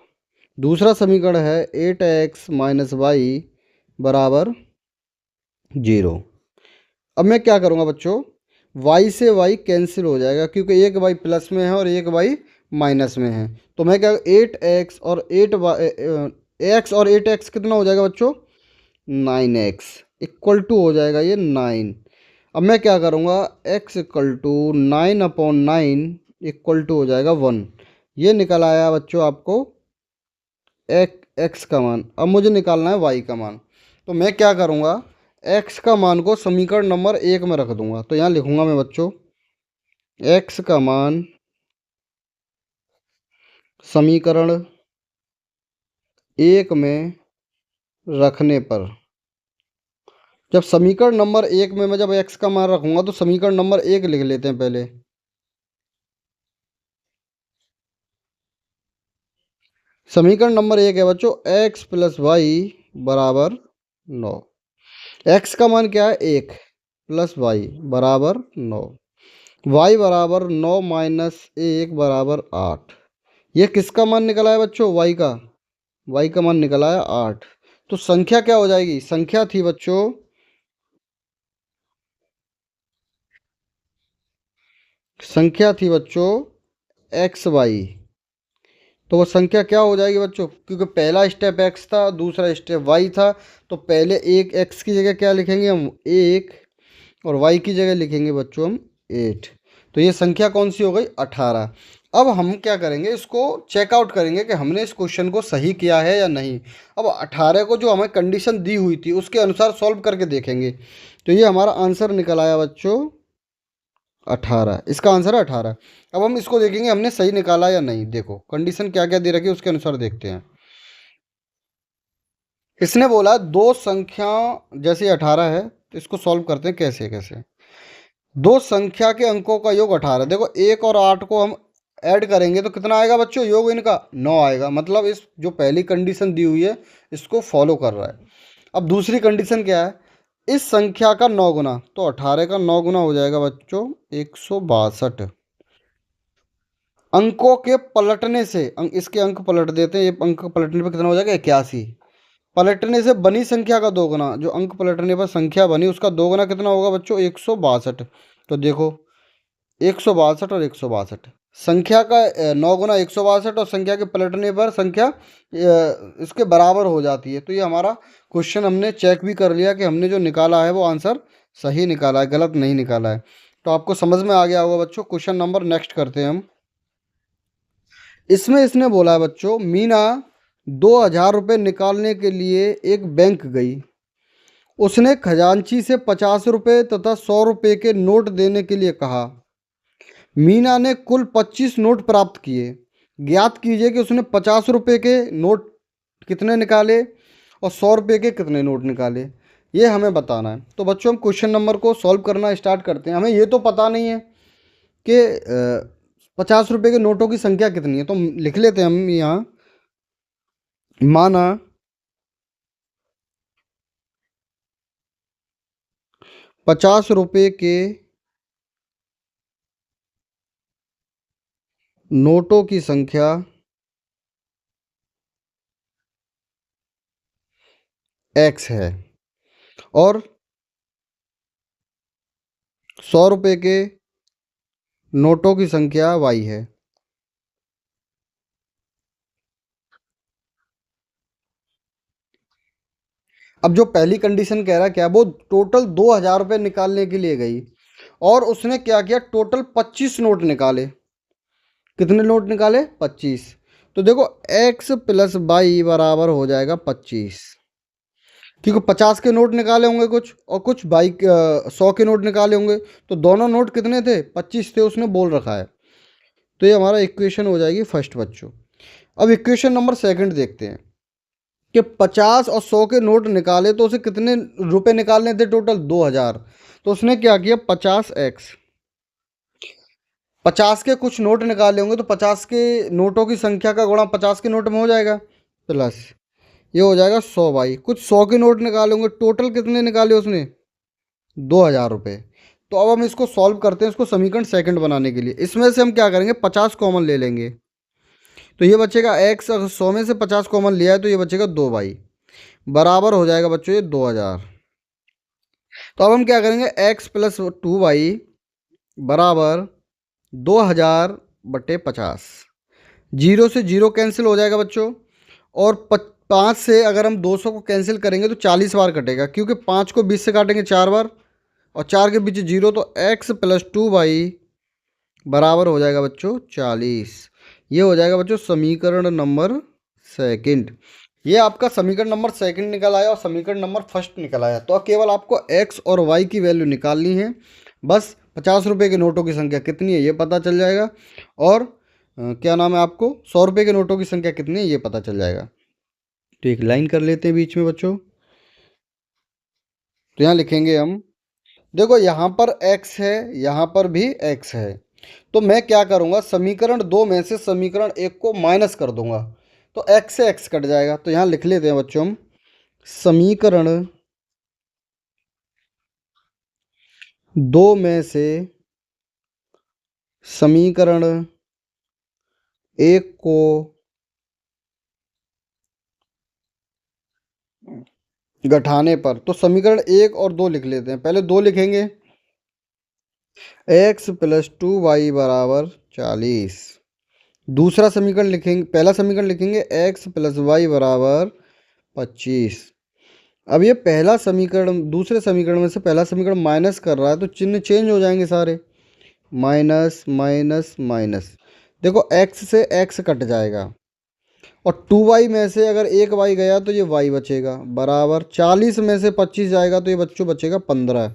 दूसरा समीकरण है 8x माइनस वाई बराबर 0। अब मैं क्या करूँगा बच्चों, y से y कैंसिल हो जाएगा, क्योंकि एक y प्लस में है और एक y माइनस में है। तो मैं क्या, 8x और 8x और 8x कितना हो जाएगा बच्चों, 9x इक्वल टू हो जाएगा ये 9। अब मैं क्या करूँगा, x equal to 9/9 equal to हो जाएगा 1। ये निकल आया बच्चों आपको x का मान। अब मुझे निकालना है y का मान। तो मैं क्या करूँगा, x का मान को समीकरण नंबर 1 में रख दूंगा। तो यहाँ लिखूंगा मैं बच्चों, x का मान समीकरण 1 में रखने पर, जब समीकरण नंबर 1 में मैं जब x का मान रखूंगा तो समीकरण नंबर 1 लिख लेते हैं पहले। समीकरण नंबर 1 है बच्चों x प्लस वाई बराबर 9। x का मान क्या है, 1 प्लस वाई बराबर 9। y बराबर 9 माइनस 1 बराबर 8। ये किसका मान निकला है बच्चों, y का। y का मान निकला है 8। तो संख्या क्या हो जाएगी, संख्या थी बच्चों, संख्या थी बच्चों एक्स वाई। तो वो संख्या क्या हो जाएगी बच्चों, क्योंकि पहला स्टेप x था, दूसरा स्टेप y था। तो पहले एक x की जगह क्या लिखेंगे हम, 1, और y की जगह लिखेंगे बच्चों हम 8। तो ये संख्या कौन सी हो गई, 18। अब हम क्या करेंगे, इसको चेकआउट करेंगे कि हमने इस क्वेश्चन को सही किया है या नहीं। अब 18 को जो हमें कंडीशन दी हुई थी उसके अनुसार सॉल्व करके देखेंगे। तो ये हमारा आंसर निकल आया बच्चों 18। इसका आंसर है 18। अब हम इसको देखेंगे हमने सही निकाला या नहीं। देखो कंडीशन क्या क्या दे रखी है उसके अनुसार देखते हैं। इसने बोला दो संख्या, जैसे 18 है तो इसको सॉल्व करते हैं कैसे कैसे। दो संख्या के अंकों का योग 18। देखो 1 और 8 को हम ऐड करेंगे तो कितना आएगा बच्चों, योग इनका 9 आएगा। मतलब इस जो पहली कंडीशन दी हुई है इसको फॉलो कर रहा है। अब दूसरी कंडीशन क्या है, इस संख्या का 9 गुना, तो 18 का 9 गुना हो जाएगा बच्चों 162। अंकों के पलटने से इसके अंक पलट देते हैं, ये अंक पलटने पर कितना हो जाएगा 81। पलटने से बनी संख्या का 2 गुना, जो अंक पलटने पर संख्या बनी उसका 2 गुना कितना होगा बच्चों 162। तो देखो 162 और 162, संख्या का 9 गुना 162 और संख्या के पलटने पर संख्या इसके बराबर हो जाती है। तो ये हमारा क्वेश्चन हमने चेक भी कर लिया कि हमने जो निकाला है वो आंसर सही निकाला है, गलत नहीं निकाला है। तो आपको समझ में आ गया होगा बच्चों। क्वेश्चन नंबर नेक्स्ट करते हैं हम। इसमें इसने बोला है बच्चों, मीना 2000 रुपये निकालने के लिए एक बैंक गई। उसने खजांची से 50 रुपये तथा 100 रुपये के नोट देने के लिए कहा। मीना ने कुल 25 नोट प्राप्त किए। ज्ञात कीजिए कि उसने 50 रुपये के नोट कितने निकाले और 100 रुपये के कितने नोट निकाले, ये हमें बताना है। तो बच्चों हम क्वेश्चन नंबर को सॉल्व करना स्टार्ट करते हैं। हमें ये तो पता नहीं है कि 50 रुपये के नोटों की संख्या कितनी है, तो लिख लेते हैं हम यहाँ। माना 50 रुपये के नोटों की संख्या x है और 100 रुपये के नोटों की संख्या y है। अब जो पहली कंडीशन कह रहा है क्या, वो टोटल 2000 रुपये निकालने के लिए गई और उसने क्या किया, टोटल 25 नोट निकाले। कितने नोट निकाले 25। तो देखो x प्लस वाई बराबर हो जाएगा 25, क्योंकि 50 के नोट निकाले होंगे कुछ और कुछ 100 के नोट निकाले होंगे। तो दोनों नोट कितने थे 25 थे, उसने बोल रखा है। तो ये हमारा इक्वेशन हो जाएगी फर्स्ट बच्चों। अब इक्वेशन नंबर सेकंड देखते हैं कि 50 और 100 के नोट निकाले तो उसे कितने रुपए निकालने थे, टोटल 2000। तो उसने क्या किया 50x, 50 के कुछ नोट निकाले होंगे तो 50 के नोटों की संख्या का गुणा 50 के नोट में हो जाएगा, प्लस ये हो जाएगा 100 कुछ 100 के नोट निकाले होंगे, टोटल कितने निकाले उसने 2000 रुपये। तो अब हम इसको सॉल्व करते हैं, इसको समीकरण सेकंड बनाने के लिए। इसमें से हम क्या करेंगे 50 कॉमन ले लेंगे, तो ये बचेगा x, अगर 100 में से 50 कॉमन लिया है तो ये बचेगा 2y, बराबर हो जाएगा बच्चों ये 2000। तो अब हम क्या करेंगे x प्लस 2y बराबर 2000/50। जीरो से जीरो कैंसिल हो जाएगा बच्चों, और 5 से अगर हम 200 को कैंसिल करेंगे तो 40 बार कटेगा, क्योंकि 5 को 20 से काटेंगे 4 बार और 4 के बीच जीरो। तो x प्लस 2y बराबर हो जाएगा बच्चों 40। ये हो जाएगा बच्चों समीकरण नंबर सेकंड। ये आपका समीकरण नंबर सेकंड निकल आया और समीकरण नंबर फर्स्ट निकल आया। तो केवल आपको x और y की वैल्यू निकालनी है, बस 50 रुपये के नोटों की संख्या कितनी है ये पता चल जाएगा, और क्या नाम है आपको 100 रुपये के नोटों की संख्या कितनी है ये पता चल जाएगा। तो एक लाइन कर लेते हैं बीच में बच्चों। तो यहाँ लिखेंगे हम, देखो यहाँ पर x है, यहाँ पर भी x है। तो मैं क्या करूँगा, समीकरण 2 में से समीकरण 1 को माइनस कर दूंगा, तो x से x कट जाएगा। तो यहाँ लिख लेते हैं बच्चों हम, समीकरण 2 में से समीकरण 1 को घटाने पर, तो समीकरण 1 और 2 लिख लेते हैं। पहले 2 लिखेंगे, x प्लस 2y बराबर 40। दूसरा समीकरण लिखेंगे, पहला समीकरण लिखेंगे x प्लस वाई बराबर 25। अब ये पहला समीकरण दूसरे समीकरण में से पहला समीकरण माइनस कर रहा है, तो चिन्ह चेंज हो जाएंगे सारे, माइनस माइनस माइनस। देखो x से x कट जाएगा और 2y में से अगर एक y गया तो ये y बचेगा, बराबर 40 में से 25 जाएगा तो ये बच्चों बचेगा 15।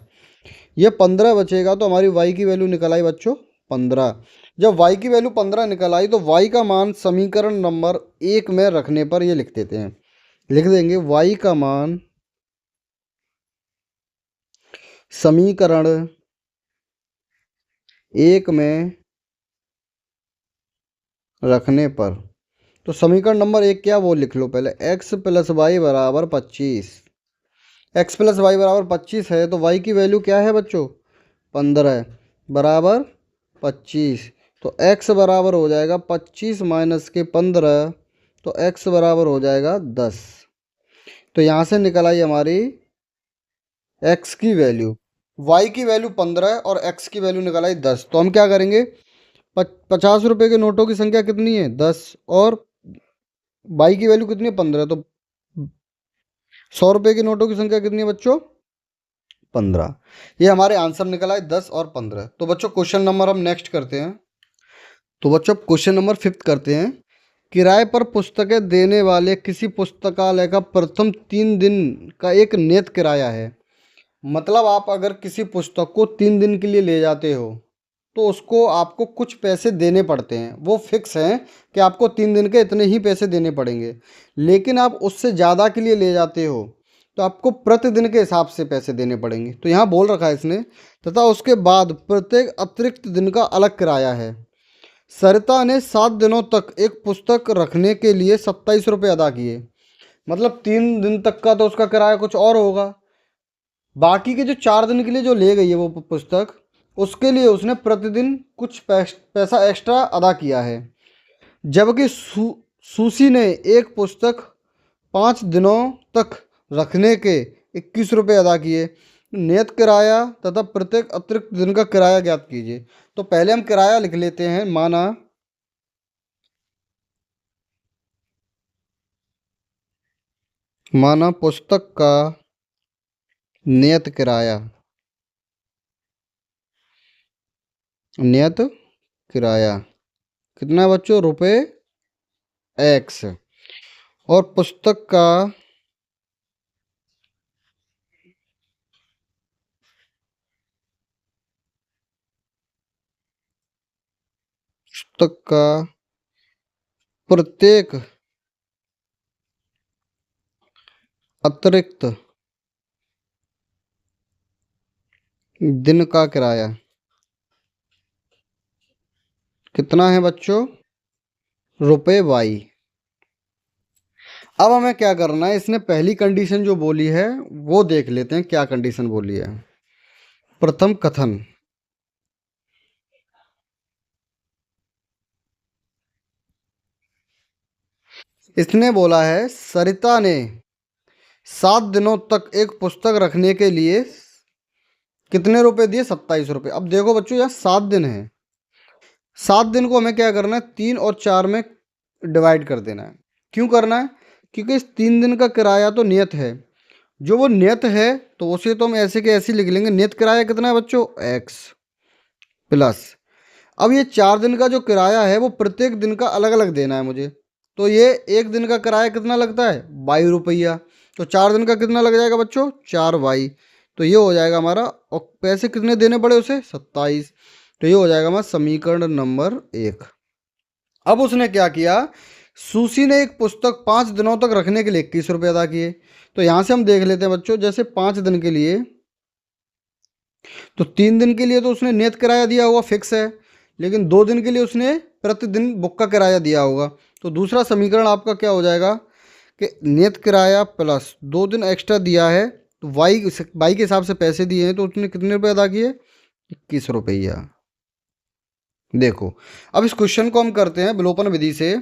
ये 15 बचेगा, तो हमारी y की वैल्यू निकल आई बच्चों 15। जब y की वैल्यू 15 निकल आई तो y का मान समीकरण नंबर 1 में रखने पर ये लिख देते हैं, लिख देंगे y का मान समीकरण 1 में रखने पर। तो समीकरण नंबर 1 क्या वो लिख लो पहले, x प्लस वाई बराबर 25। x प्लस वाई बराबर 25 है तो y की वैल्यू क्या है बच्चों? 15 बराबर 25। तो x बराबर हो जाएगा 25 माइनस के 15, तो x बराबर हो जाएगा 10। तो यहाँ से निकल आई हमारी x की वैल्यू, y की वैल्यू 15 और x की वैल्यू निकल आई 10। तो हम क्या करेंगे, 50 रुपये के नोटों की संख्या कितनी है? 10, और y की वैल्यू कितनी है? 15। तो 100 रुपये के नोटों की संख्या कितनी है बच्चों? 15। ये हमारे आंसर निकल आए 10 और 15। तो बच्चों क्वेश्चन नंबर हम नेक्स्ट करते हैं। तो बच्चों क्वेश्चन नंबर 5 करते हैं। किराए पर पुस्तकें देने वाले किसी पुस्तकालय का प्रथम 3 दिन का एक नियत किराया है। मतलब आप अगर किसी पुस्तक को 3 दिन के लिए ले जाते हो तो उसको आपको कुछ पैसे देने पड़ते हैं, वो फिक्स हैं कि आपको 3 दिन के इतने ही पैसे देने पड़ेंगे। लेकिन आप उससे ज़्यादा के लिए ले जाते हो तो आपको प्रतिदिन के हिसाब से पैसे देने पड़ेंगे। तो यहाँ बोल रखा है इसने, तथा उसके बाद प्रत्येक अतिरिक्त दिन का अलग किराया है। सरिता ने 7 दिनों तक एक पुस्तक रखने के लिए 27 रुपये अदा किए। मतलब 3 दिन तक का तो उसका किराया कुछ और होगा, बाकी के जो 4 दिन के लिए जो ले गई है वो पुस्तक, उसके लिए उसने प्रतिदिन कुछ पैसा एक्स्ट्रा अदा किया है। जबकि सुशी ने एक पुस्तक 5 दिनों तक रखने के 21 रुपये अदा किए। नियत किराया तथा प्रत्येक अतिरिक्त दिन का किराया ज्ञात कीजिए। तो पहले हम किराया लिख लेते हैं। माना पुस्तक का नियत किराया, नियत किराया कितना है बच्चों? रुपये एक्स। और पुस्तक का प्रत्येक अतिरिक्त दिन का किराया कितना है बच्चों? रुपये वाई। अब हमें क्या करना है, इसने पहली कंडीशन जो बोली है वो देख लेते हैं, क्या कंडीशन बोली है। प्रथम कथन, इसने बोला है सरिता ने 7 दिनों तक एक पुस्तक रखने के लिए कितने रुपए दिए? 27 रुपये। अब देखो बच्चों, यहाँ 7 दिन है। 7 दिन को हमें क्या करना है? 3 और 4 में डिवाइड कर देना है। क्यों करना है? क्योंकि इस 3 दिन का किराया तो नियत है। जो वो नियत है तो उसे तो हम ऐसे के ऐसे लिख लेंगे। नियत किराया कितना है बच्चों? X plus. अब ये 4 दिन का जो किराया है वो प्रत्येक दिन का अलग अलग देना है मुझे। तो ये एक दिन का किराया कितना लगता है? 22 रुपया। तो 4 दिन का कितना लग जाएगा बच्चों? 4 वाई। तो ये हो जाएगा हमारा, और पैसे कितने देने पड़े उसे? 27। तो ये हो जाएगा हमारा समीकरण नंबर 1। अब उसने क्या किया, सुशी ने एक पुस्तक 5 दिनों तक रखने के लिए 21 रुपये अदा किए। तो यहाँ से हम देख लेते हैं बच्चों, जैसे 5 दिन के लिए, तो 3 दिन के लिए तो उसने नियत किराया दिया हुआ फिक्स है, लेकिन 2 दिन के लिए उसने प्रतिदिन बुक का किराया दिया होगा। तो दूसरा समीकरण आपका क्या हो जाएगा कि नियत किराया प्लस 2 दिन एक्स्ट्रा दिया है, तो वाई के हिसाब से पैसे दिए हैं, तो उसने कितने रुपये अदा किए? 21 रुपया। देखो, अब इस क्वेश्चन को हम करते हैं विलोपन विधि से।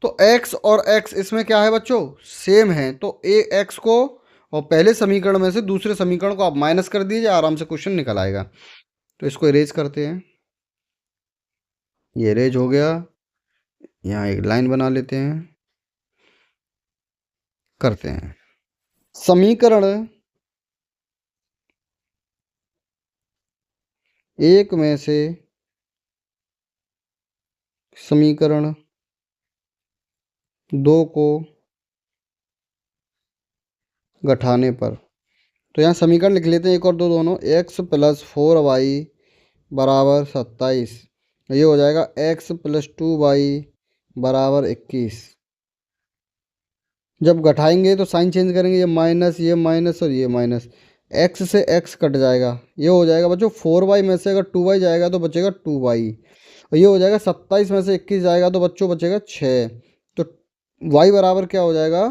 तो x और x इसमें क्या है बच्चों? सेम है। तो ए एक्स को, और पहले समीकरण में से दूसरे समीकरण को आप माइनस कर दीजिए, आराम से क्वेश्चन निकल आएगा। तो इसको इरेज करते हैं। ये इरेज हो गया। यहाँ एक लाइन बना लेते हैं, करते हैं। समीकरण 1 में से समीकरण 2 को घटाने पर, तो यहाँ समीकरण लिख लेते हैं 1 और 2 दोनों। x प्लस 4y बराबर 27। ये हो जाएगा x प्लस 2y बराबर 21। जब घटाएंगे तो साइन चेंज करेंगे, ये माइनस और ये माइनस, x से x कट जाएगा। ये हो जाएगा बच्चों 4y में से अगर 2y जाएगा तो बचेगा 2y, और ये हो जाएगा 27 में से 21 जाएगा तो बच्चों बचेगा 6। तो y बराबर क्या हो जाएगा?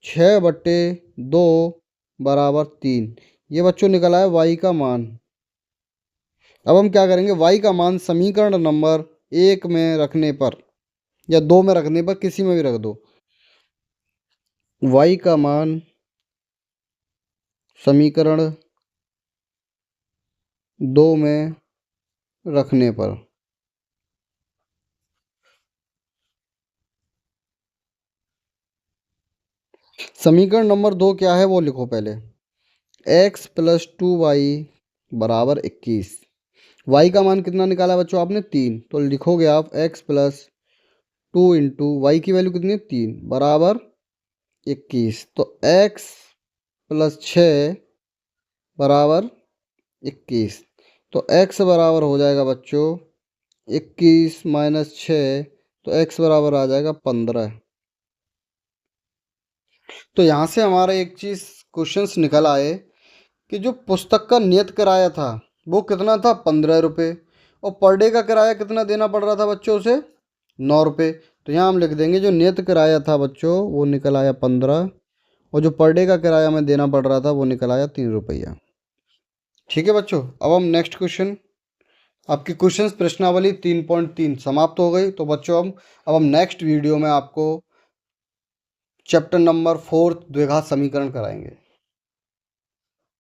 6/2 बराबर 3। ये बच्चों निकला है y का मान। अब हम क्या करेंगे, y का मान समीकरण नंबर 1 में रखने पर या 2 में रखने पर, किसी में भी रख दो, y का मान समीकरण 2 में रखने पर समीकरण नंबर 2 क्या है वो लिखो पहले। x प्लस 2y बराबर 21। y का मान कितना निकाला बच्चों आपने, 3। तो लिखोगे आप x प्लस 2 इंटू वाई की वैल्यू कितनी है, 3 बराबर 21। तो x प्लस 6 बराबर 21। तो x बराबर हो जाएगा बच्चों 21 माइनस 6, तो x बराबर आ जाएगा 15। तो यहाँ से हमारा एक चीज़ क्वेश्चंस निकल आए कि जो पुस्तक का नियत किराया था वो कितना था, 15 रुपये, और पर डे का किराया कितना देना पड़ रहा था बच्चों से, 9 रुपये। तो यहाँ हम लिख देंगे जो नियत किराया था बच्चों वो निकल आया 15, और जो पर डे का किराया हमें देना पड़ रहा था वो निकल आया 3 रुपया। ठीक है बच्चों, अब हम नेक्स्ट क्वेश्चन, आपकी क्वेश्चंस प्रश्नावली 3.3 समाप्त हो गई। तो बच्चों अब हम नेक्स्ट वीडियो में आपको चैप्टर नंबर 4 द्विघात समीकरण कराएंगे।